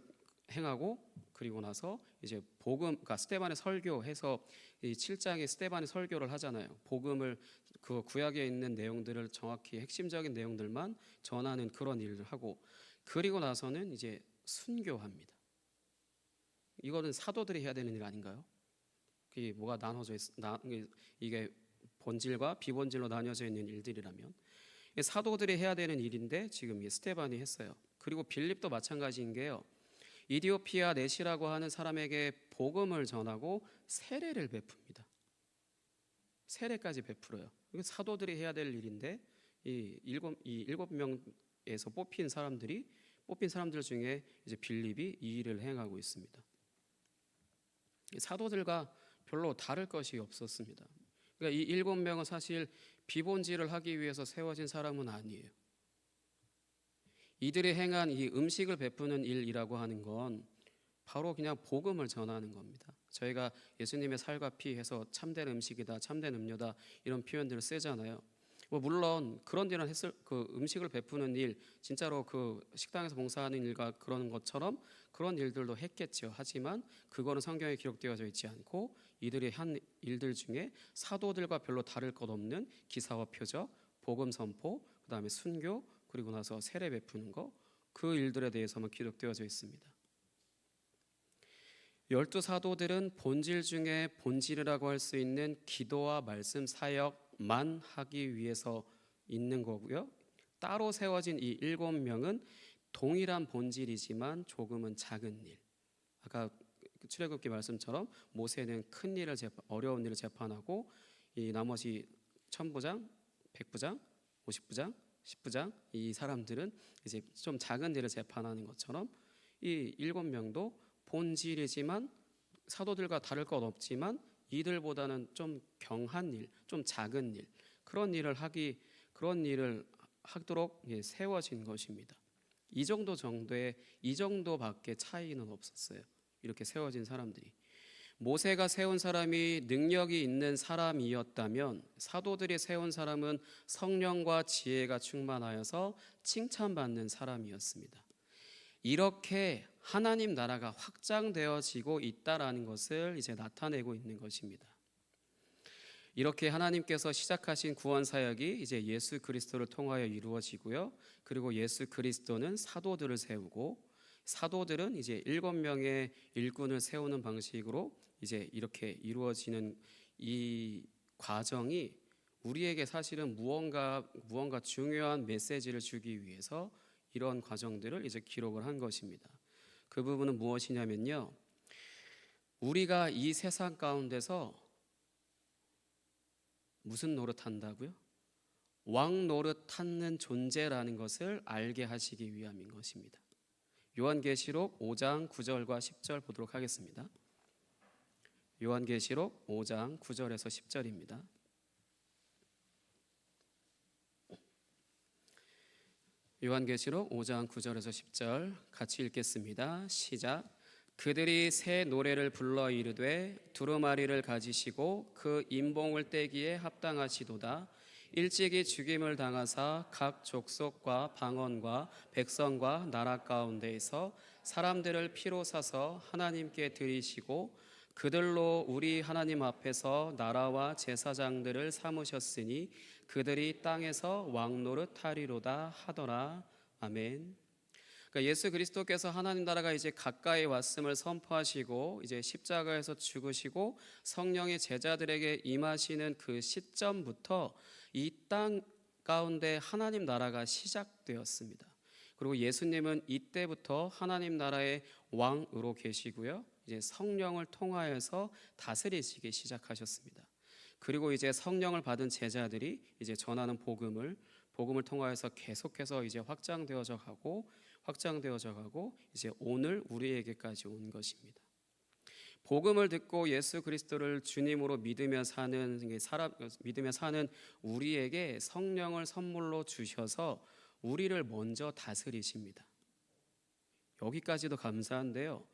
행하고 그리고 나서 이제 그러니까 스데반의 설교해서 이 7장에 스데반의 설교를 하잖아요. 복음을 그 구약에 있는 내용들을 정확히 핵심적인 내용들만 전하는 그런 일을 하고 그리고 나서는 이제 순교합니다. 이거는 사도들이 해야 되는 일 아닌가요? 이게 뭐가 이게 본질과 비본질로 나뉘어져 있는 일들이라면 사도들이 해야 되는 일인데 지금 스데반이 했어요. 그리고 빌립도 마찬가지인 게요. 이디오피아 넷이라고 하는 사람에게 복음을 전하고 세례를 베풉니다. 세례까지 베풀어요. 이거 사도들이 해야 될 일인데 이 7명에서 뽑힌 사람들 중에 이제 빌립이 이 일을 행하고 있습니다. 사도들과 별로 다를 것이 없었습니다. 그러니까 이 7명은 사실 비본질을 하기 위해서 세워진 사람은 아니에요. 이들이 행한 이 음식을 베푸는 일이라고 하는 건 바로 그냥 복음을 전하는 겁니다. 저희가 예수님의 살과 피 해서 참된 음식이다, 참된 음료다 이런 표현들을 쓰잖아요. 뭐 물론 그런 일은 했을 그 음식을 베푸는 일, 진짜로 그 식당에서 봉사하는 일과 그런 것처럼 그런 일들도 했겠죠. 하지만 그거는 성경에 기록되어져 있지 않고 이들이 한 일들 중에 사도들과 별로 다를 것 없는 기사와 표적, 복음 선포, 그다음에 순교, 그리고 나서 세례 베푸는 거, 그 일들에 대해서만 기록되어져 있습니다. 12사도들은 본질 중에 본질이라고 할 수 있는 기도와 말씀 사역만 하기 위해서 있는 거고요. 따로 세워진 이 7명은 동일한 본질이지만 조금은 작은 일. 아까 출애굽기 말씀처럼 모세는 큰 일을 어려운 일을 재판하고 이 나머지 천부장, 백부장, 50부장, 10부장 이 사람들은 이제 좀 작은 일을 재판하는 것처럼 이 7명도 본질이지만 사도들과 다를 것 없지만 이들보다는 좀 경한 일, 좀 작은 일, 그런 일을 하도록 세워진 것입니다. 이 정도밖에 차이는 없었어요. 이렇게 세워진 사람들이. 모세가 세운 사람이 능력이 있는 사람이었다면 사도들이 세운 사람은 성령과 지혜가 충만하여서 칭찬받는 사람이었습니다. 이렇게 하나님 나라가 확장되어지고 있다라는 것을 이제 나타내고 있는 것입니다. 이렇게 하나님께서 시작하신 구원 사역이 이제 예수 그리스도를 통하여 이루어지고요. 그리고 예수 그리스도는 사도들을 세우고 사도들은 이제 7명의 일꾼을 세우는 방식으로 이제 이렇게 이루어지는 이 과정이 우리에게 사실은 무언가 중요한 메시지를 주기 위해서 이런 과정들을 이제 기록을 한 것입니다. 그 부분은 무엇이냐면요. 우리가 이 세상 가운데서 무슨 노릇한다고요? 왕 노릇하는 존재라는 것을 알게 하시기 위함인 것입니다. 요한계시록 5장 9절과 10절 보도록 하겠습니다. 요한계시록 5장 9절에서 10절입니다. 요한계시록 5장 9절에서 10절 같이 읽겠습니다. 시작. 그들이 새 노래를 불러 이르되 두루마리를 가지시고 그 임봉을 떼기에 합당하시도다. 일찍이 죽임을 당하사 각 족속과 방언과 백성과 나라 가운데에서 사람들을 피로 사서 하나님께 드리시고 그들로 우리 하나님 앞에서 나라와 제사장들을 삼으셨으니 그들이 땅에서 왕노릇 하리로다 하더라. 아멘. 그러니까 예수 그리스도께서 하나님 나라가 이제 가까이 왔음을 선포하시고 이제 십자가에서 죽으시고 성령의 제자들에게 임하시는 그 시점부터 이 땅 가운데 하나님 나라가 시작되었습니다. 그리고 예수님은 이때부터 하나님 나라의 왕으로 계시고요. 이제 성령을 통하여서 다스리시기 시작하셨습니다. 그리고 이제 성령을 받은 제자들이 이제 전하는 복음을 통하여서 계속해서 이제 확장되어져 가고 이제 오늘 우리에게까지 온 것입니다. 복음을 듣고 예수 그리스도를 주님으로 믿으며 사는 우리에게 성령을 선물로 주셔서 우리를 먼저 다스리십니다. 여기까지도 감사한데요.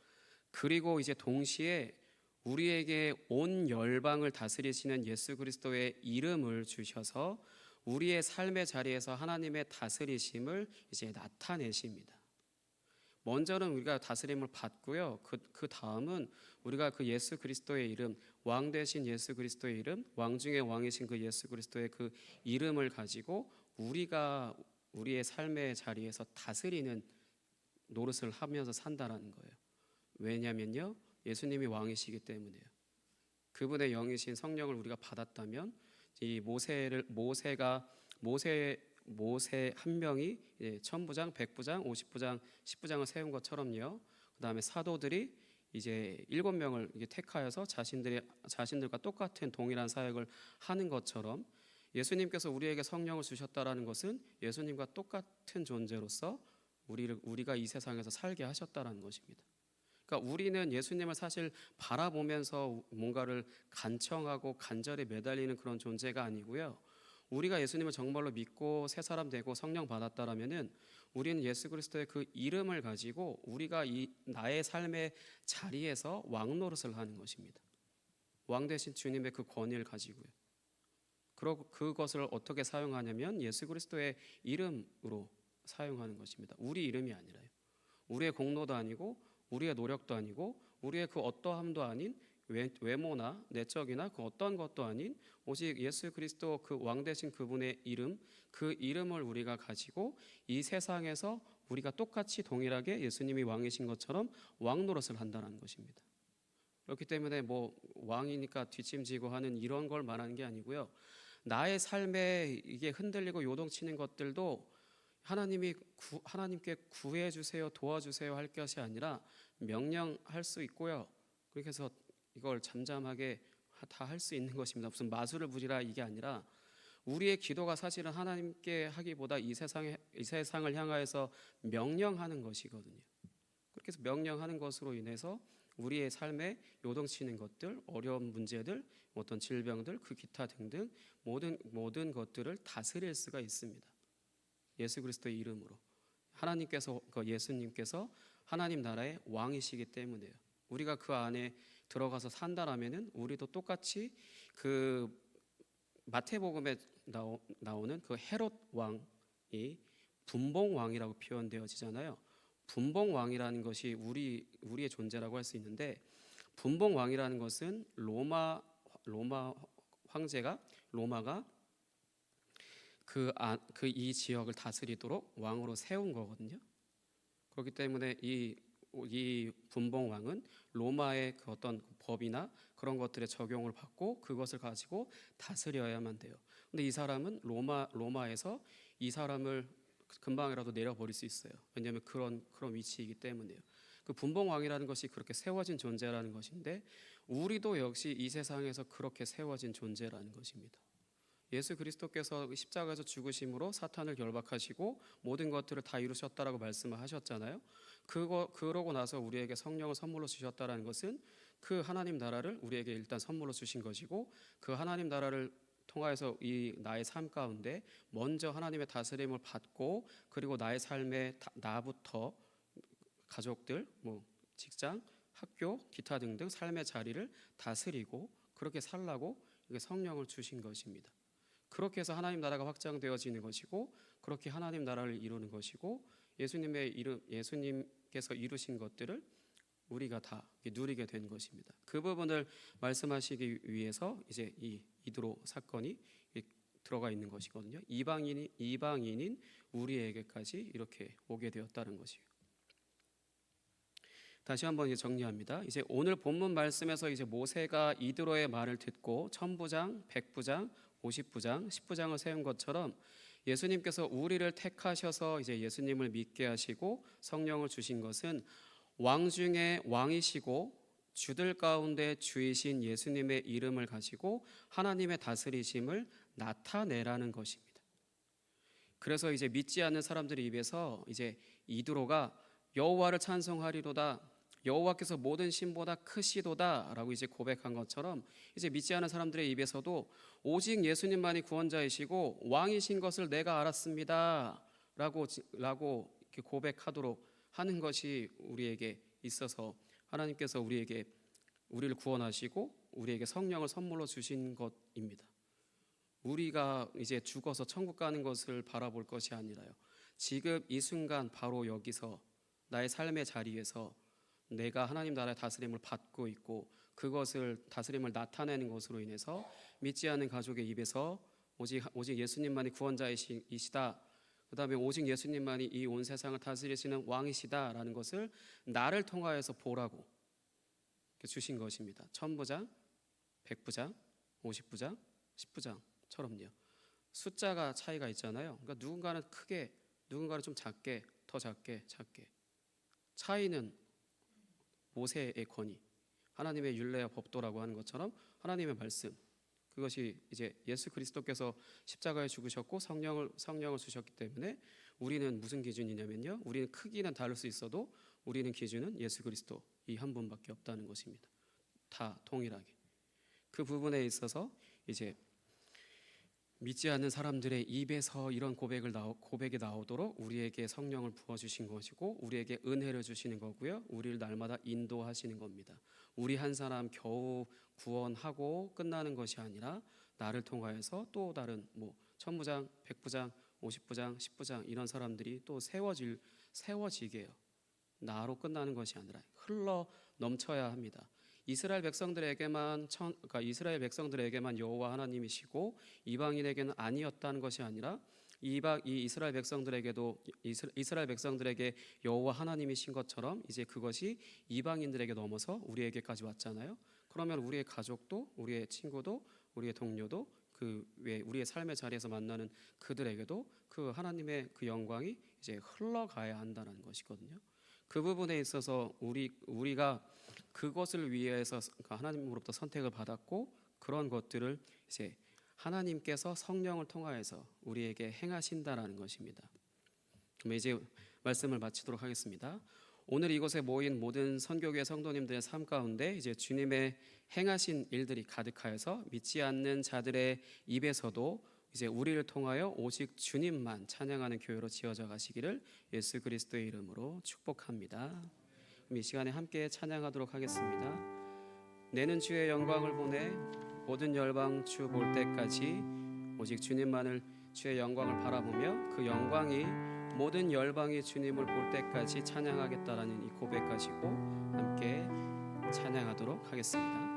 그리고 이제 동시에 우리에게 온 열방을 다스리시는 예수 그리스도의 이름을 주셔서 우리의 삶의 자리에서 하나님의 다스리심을 이제 나타내십니다. 먼저는 우리가 다스림을 받고요. 그 다음은 우리가 그 예수 그리스도의 이름, 왕 되신 예수 그리스도의 이름, 왕 중에 왕이신 그 예수 그리스도의 그 이름을 가지고 우리가 우리의 삶의 자리에서 다스리는 노릇을 하면서 산다라는 거예요. 왜냐면요, 예수님이 왕이시기 때문에요. 그분의 영이신 성령을 우리가 받았다면 이 모세 한 명이 천부장, 백부장, 50부장, 10부장을 세운 것처럼요. 그다음에 사도들이 이제 7명을 택하여서 자신들과 똑같은 동일한 사역을 하는 것처럼 예수님께서 우리에게 성령을 주셨다라는 것은 예수님과 똑같은 존재로서 우리가 이 세상에서 살게 하셨다라는 것입니다. 그러니까 우리는 예수님을 사실 바라보면서 뭔가를 간청하고 간절히 매달리는 그런 존재가 아니고요. 우리가 예수님을 정말로 믿고 새 사람 되고 성령 받았다라면은 우리는 예수 그리스도의 그 이름을 가지고 우리가 나의 삶의 자리에서 왕 노릇을 하는 것입니다. 왕 되신 주님의 그 권위를 가지고요. 그것을 어떻게 사용하냐면 예수 그리스도의 이름으로 사용하는 것입니다. 우리 이름이 아니라요. 우리의 공로도 아니고 우리의 노력도 아니고 우리의 그 어떠함도 아닌 외모나 내적이나 그 어떤 것도 아닌 오직 예수 그리스도 그 왕 되신 그분의 이름, 그 이름을 우리가 가지고 이 세상에서 우리가 똑같이 동일하게 예수님이 왕이신 것처럼 왕 노릇을 한다는 것입니다. 그렇기 때문에 뭐 왕이니까 뒷짐지고 하는 이런 걸 말하는 게 아니고요. 나의 삶에 이게 흔들리고 요동치는 것들도 하나님께 구해 주세요, 도와주세요 할 것이 아니라 명령할 수 있고요. 그렇게 해서 이걸 잠잠하게 다 할 수 있는 것입니다. 무슨 마술을 부리라 이게 아니라 우리의 기도가 사실은 하나님께 하기보다 이 세상을 향하여서 명령하는 것이거든요. 그렇게 해서 명령하는 것으로 인해서 우리의 삶에 요동치는 것들, 어려운 문제들, 어떤 질병들, 그 기타 등등 모든 것들을 다스릴 수가 있습니다. 예수 그리스도의 이름으로 예수님께서 하나님 나라의 왕이시기 때문에요. 우리가 그 안에 들어가서 산다라면은 우리도 똑같이 그 마태복음에 나오는 그 헤롯 왕이 분봉 왕이라고 표현되어지잖아요. 분봉 왕이라는 것이 우리의 존재라고 할 수 있는데 분봉 왕이라는 것은 로마 로마가 이 지역을 다스리도록 왕으로 세운 거거든요. 그렇기 때문에 이 분봉 왕은 로마의 그 어떤 법이나 그런 것들의 적용을 받고 그것을 가지고 다스려야만 돼요. 근데 이 사람은 로마에서 이 사람을 금방이라도 내려버릴 수 있어요. 왜냐하면 그런 위치이기 때문에요. 그 분봉 왕이라는 것이 그렇게 세워진 존재라는 것인데 우리도 역시 이 세상에서 그렇게 세워진 존재라는 것입니다. 예수 그리스도께서 십자가에서 죽으심으로 사탄을 결박하시고 모든 것들을 다 이루셨다라고 말씀을 하셨잖아요. 그러고 나서 우리에게 성령을 선물로 주셨다라는 것은 그 하나님 나라를 우리에게 일단 선물로 주신 것이고 그 하나님 나라를 통하여서 이 나의 삶 가운데 먼저 하나님의 다스림을 받고 그리고 나의 삶에 나부터 가족들, 뭐 직장, 학교, 기타 등등 삶의 자리를 다스리고 그렇게 살라고 이게 성령을 주신 것입니다. 그렇게 해서 하나님 나라가 확장되어지는 것이고 그렇게 하나님 나라를 이루는 것이고 예수님께서 이루신 것들을 우리가 다 누리게 된 것입니다. 그 부분을 말씀하시기 위해서 이제 이 이드로 사건이 들어가 있는 것이거든요. 이방인인 우리에게까지 이렇게 오게 되었다는 것이에요. 다시 한번 정리합니다. 이제 오늘 본문 말씀에서 이제 모세가 이드로의 말을 듣고 천부장, 백부장, 50부장, 10부장을 세운 것처럼 예수님께서 우리를 택하셔서 이제 예수님을 믿게 하시고 성령을 주신 것은 왕 중에 왕이시고 주들 가운데 주이신 예수님의 이름을 가지고 하나님의 다스리심을 나타내라는 것입니다. 그래서 이제 믿지 않는 사람들의 입에서 이제 이드로가 여호와를 찬송하리로다, 여호와께서 모든 신보다 크시도다라고 이제 고백한 것처럼 이제 믿지 않는 사람들의 입에서도 오직 예수님만이 구원자이시고 왕이신 것을 내가 알았습니다라고 이렇게 고백하도록 하는 것이 우리에게 있어서 하나님께서 우리를 구원하시고 우리에게 성령을 선물로 주신 것입니다. 우리가 이제 죽어서 천국 가는 것을 바라볼 것이 아니라요. 지금 이 순간 바로 여기서 나의 삶의 자리에서 내가 하나님 나라의 다스림을 받고 있고 그것을 다스림을 나타내는 것으로 인해서 믿지 않는 가족의 입에서 오직 예수님만이 구원자이시다. 그 다음에 오직 예수님만이 이 온 세상을 다스리시는 왕이시다라는 것을 나를 통하여서 보라고 주신 것입니다. 천부장, 백부장, 50부장, 10부장처럼요. 숫자가 차이가 있잖아요. 그러니까 누군가는 크게, 누군가는 좀 작게, 더 작게. 차이는 모세의 권위, 하나님의 율례와 법도라고 하는 것처럼 하나님의 말씀, 그것이 이제 예수 그리스도께서 십자가에 죽으셨고 성령을 주셨기 때문에 우리는 무슨 기준이냐면요. 우리는 크기는 다를 수 있어도 우리는 기준은 예수 그리스도 이 한 분밖에 없다는 것입니다. 다 동일하게. 그 부분에 있어서 이제 믿지 않는 사람들의 입에서 이런 고백이 나오도록 우리에게 성령을 부어주신 것이고 우리에게 은혜를 주시는 거고요. 우리를 날마다 인도하시는 겁니다. 우리 한 사람 겨우 구원하고 끝나는 것이 아니라 나를 통하여서 또 다른 뭐 천부장, 백부장, 50부장, 10부장 이런 사람들이 또 세워지게 해요. 나로 끝나는 것이 아니라 흘러 넘쳐야 합니다. 이스라엘 백성들에게만 이스라엘 백성들에게만 여호와 하나님이시고 이방인에게는 아니었다는 것이 아니라 이 이스라엘 백성들에게 여호와 하나님이신 것처럼 이제 그것이 이방인들에게 넘어서 우리에게까지 왔잖아요. 그러면 우리의 가족도, 우리의 친구도, 우리의 동료도 우리의 삶의 자리에서 만나는 그들에게도 그 하나님의 그 영광이 이제 흘러가야 한다는 것이거든요. 그 부분에 있어서 우리가 그것을 위해서 하나님으로부터 선택을 받았고 그런 것들을 이제 하나님께서 성령을 통하여서 우리에게 행하신다라는 것입니다. 그럼 이제 말씀을 마치도록 하겠습니다. 오늘 이곳에 모인 모든 선교교회 성도님들의 삶 가운데 이제 주님의 행하신 일들이 가득하여서 믿지 않는 자들의 입에서도 이제 우리를 통하여 오직 주님만 찬양하는 교회로 지어져 가시기를 예수 그리스도의 이름으로 축복합니다. 그럼 이 시간에 함께 찬양하도록 하겠습니다. 내는 주의 영광을 보내 모든 열방 주 볼 때까지 오직 주님만을 주의 영광을 바라보며 그 영광이 모든 열방이 주님을 볼 때까지 찬양하겠다라는 이 고백 가지고 함께 찬양하도록 하겠습니다.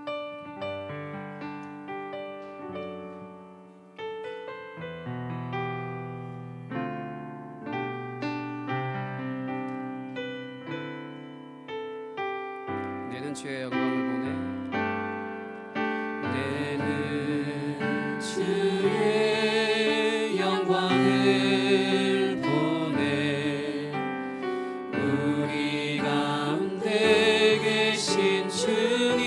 내는 주의 영광을 보내 내는 주의 영광을 보내 우리 가운데 계신 주님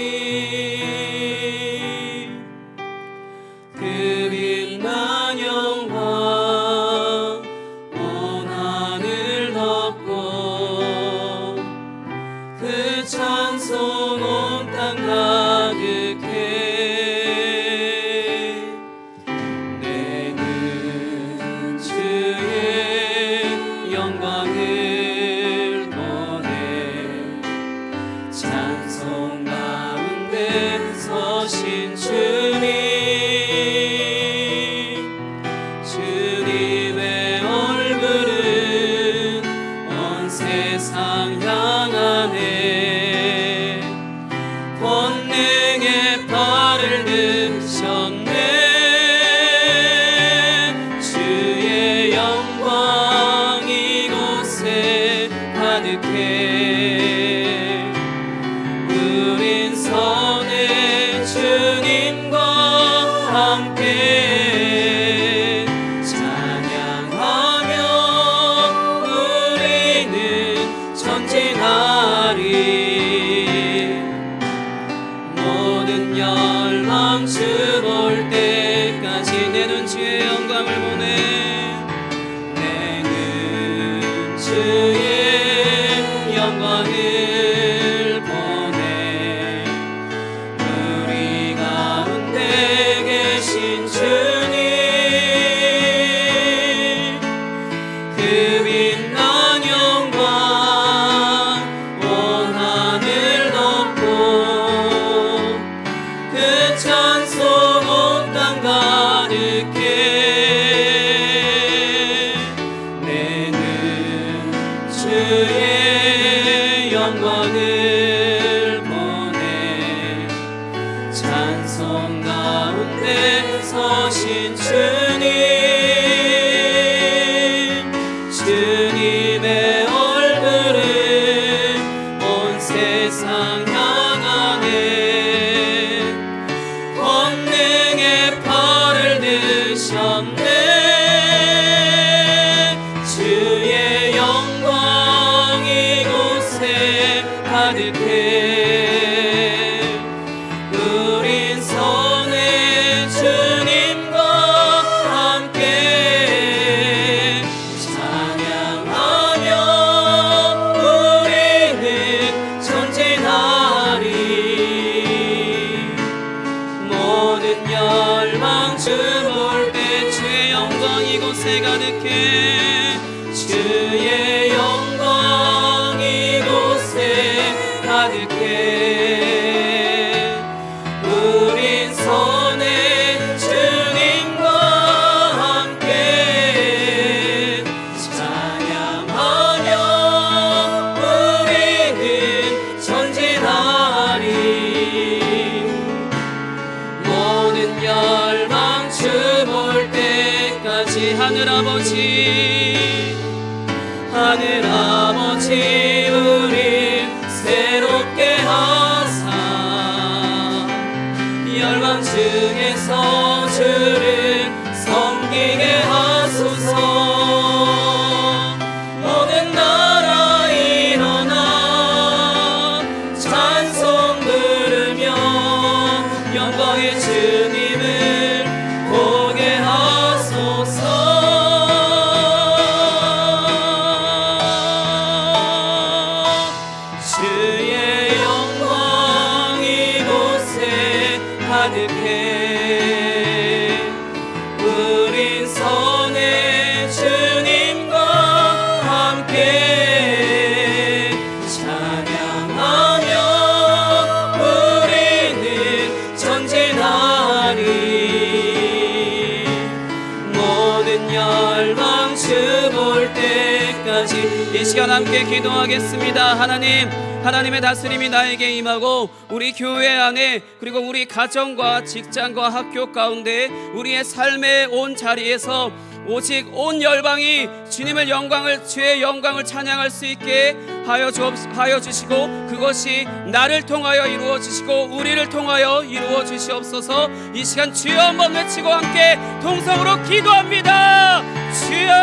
그 빛난 영광 온 하늘 덮고 그 찬송 온 땅 가득해 내는 주의 영광을 보내 찬송 가운데 서신 주님의 얼굴은 온 세상 향하네 권능의 발을 드셨네 주의 영광 이곳에 가득해 우린 선의 주님과 함께 찬양하며 우리는 전진하리 모든 열방 주 볼 때까지 내는 주의 영광을 보내 내는 주의 영광을 보내 우리 가운데 계신 주님 그 빛난 영광 온 하늘 덮고 그 찬송 온 땅 가득해 내는 주의 영광을 보내 찬송 가운데 서신 주님의 얼굴은 온 세상 향하네 권능의 팔을 드셨네 주의 영광 이곳에 가득해 우린 선의 주님과 함께 찬양하며 우리는 전진하리 모든 열방 주 볼 때 주의 영광 이곳에 가득해 주의 영광 이곳에 가득해 우린 선의 주 하늘 아버지 우리 새롭게 하사 열방 중에서 주를 섬기게 하소서. 모든 나라 일어나 찬송 부르며 영광의 주님을 보게 하소서. 우린 선의 주님과 함께 찬양하며 우리는 전진하리. 모든 열방 주 볼 때까지. 이 시간 함께 기도하겠습니다. 하나님의 다스림이 나에게 임하고 우리 교회 안에 그리고 우리 가정과 직장과 학교 가운데 우리의 삶의 온 자리에서 오직 온 열방이 주님의 주의 영광을 찬양할 수 있게 하여 주시고 그것이 나를 통하여 이루어 주시고 우리를 통하여 이루어 주시옵소서. 이 시간 주여 한번 외치고 함께 동성으로 기도합니다. 주여!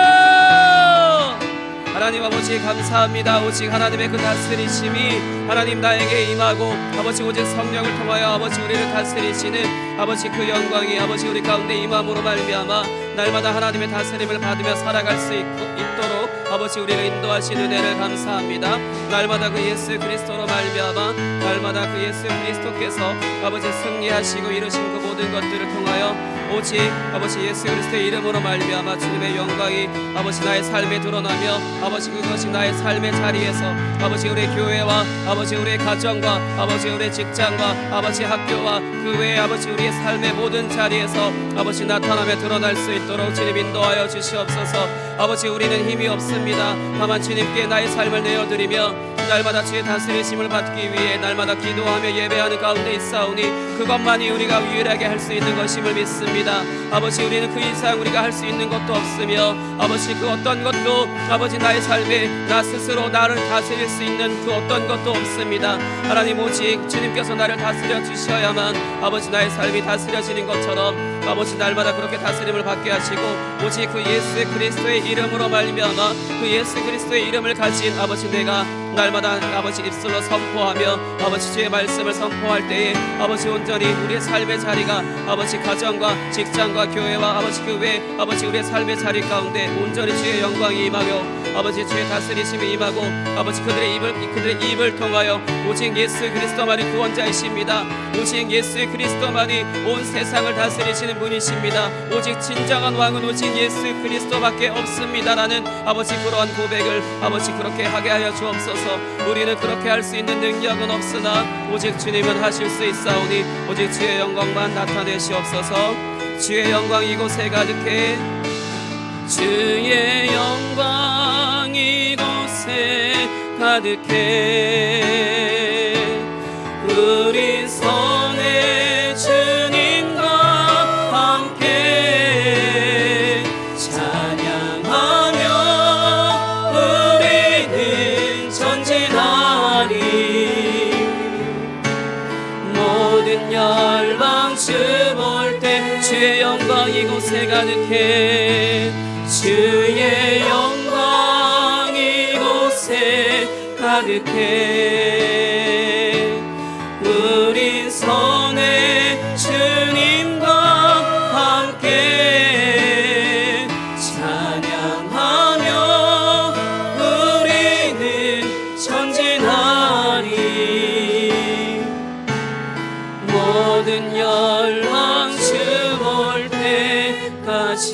하나님 아버지 감사합니다. 오직 하나님의 그 다스리심이 하나님 나에게 임하고 아버지 오직 성령을 통하여 아버지 우리를 다스리시는 아버지 그 영광이 아버지 우리 가운데 임함으로 말미암아 날마다 하나님의 다스림을 받으며 살아갈 수 있도록 아버지 우리를 인도하시는 은혜를 감사합니다. 날마다 그 예수 그리스도로 말미암아 날마다 그 예수 그리스도께서 아버지 승리하시고 이루신 그 모든 것들을 통하여 오직 아버지 예수 그리스도의 이름으로 말미암아 주님의 영광이 아버지 나의 삶에 드러나며 아버지 그것이 나의 삶의 자리에서 아버지 우리 교회와 아버지 우리의 가정과 아버지 우리의 직장과 아버지 학교와 그 외에 아버지 우리의 삶의 모든 자리에서 아버지 나타나며 드러날 수 있도록 주님 인도하여 주시옵소서. 아버지 우리는 힘이 없습니다. 다만 주님께 나의 삶을 내어드리며 날마다 주의 다스리심을 받기 위해 날마다 기도하며 예배하는 가운데 있사오니 그것만이 우리가 유일하게 할 수 있는 것임을 믿습니다. 아버지 우리는 그 이상 우리가 할 수 있는 것도 없으며 아버지 그 어떤 것도 아버지 나의 삶에 나 스스로 나를 다스릴 수 있는 그 어떤 것도 없습니다. 하나님 오직 주님께서 나를 다스려 주셔야만 아버지 나의 삶이 다스려지는 것처럼 아버지 날마다 그렇게 다스림을 받게 하시고 오직 그 예수 그리스도의 이름으로 말미암아 그 예수 그리스도의 이름을 가진 아버지 내가 날마다 아버지 입술로 선포하며 아버지 주의 말씀을 선포할 때에 아버지 온전히 우리의 삶의 자리가 아버지 가정과 직장과 교회와 아버지 그 외 아버지 우리의 삶의 자리 가운데 온전히 주의 영광이 임하고 아버지 주의 다스리심이 임하고 아버지 그들의 입을 통하여 오직 예수 그리스도만이 구원자이십니다. 오직 예수 그리스도만이 온 세상을 다스리시는 분이십니다. 오직 진정한 왕은 오직 예수 그리스도밖에 없습니다라는 아버지 그러한 고백을 아버지 그렇게 하게 하여 주옵소서. 우리는 그렇게 할 수 있는 능력은 없으나 오직 주님은 하실 수 있사오니 오직 주의 영광만 나타내시옵소서. 주의 영광 이곳에 가득해 주의 영광 이곳에 가득해 우리 선의 주님과 함께 찬양하며 우리는 전진하리. 모든 열방 주 볼 때 주의 영광 이곳에 가득해 주의 영광 이곳에 가득해 우린 선의 주님과 함께 찬양하며 우리는 전진하리. 모든 열방 주 볼 때까지.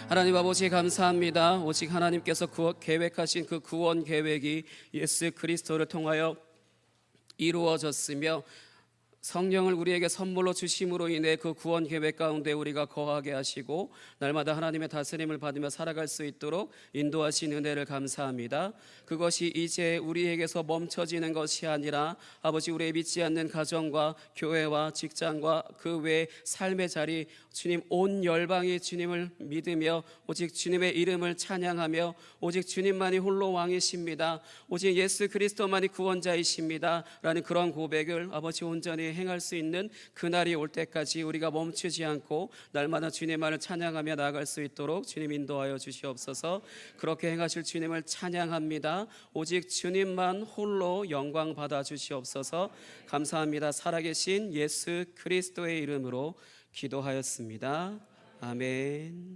하나님 아버지 감사합니다. 오직 하나님께서 계획하신 그 구원 계획이 예수 그리스도를 통하여 이루어졌으며 성령을 우리에게 선물로 주심으로 인해 그 구원 계획 가운데 우리가 거하게 하시고 날마다 하나님의 다스림을 받으며 살아갈 수 있도록 인도하신 은혜를 감사합니다. 그것이 이제 우리에게서 멈춰지는 것이 아니라 아버지, 우리의 믿지 않는 가정과 교회와 직장과 그 외 삶의 자리, 주님 온 열방이 주님을 믿으며 오직 주님의 이름을 찬양하며 오직 주님만이 홀로 왕이십니다, 오직 예수 그리스도만이 구원자이십니다 라는 그런 고백을 아버지 온전히 행할 수 있는 그날이 올 때까지 우리가 멈추지 않고 날마다 주님만을 찬양하며 나아갈 수 있도록 주님 인도하여 주시옵소서. 그렇게 행하실 주님을 찬양합니다. 오직 주님만 홀로 영광 받아 주시옵소서. 감사합니다. 살아계신 예수 그리스도의 이름으로 기도하였습니다. 아멘.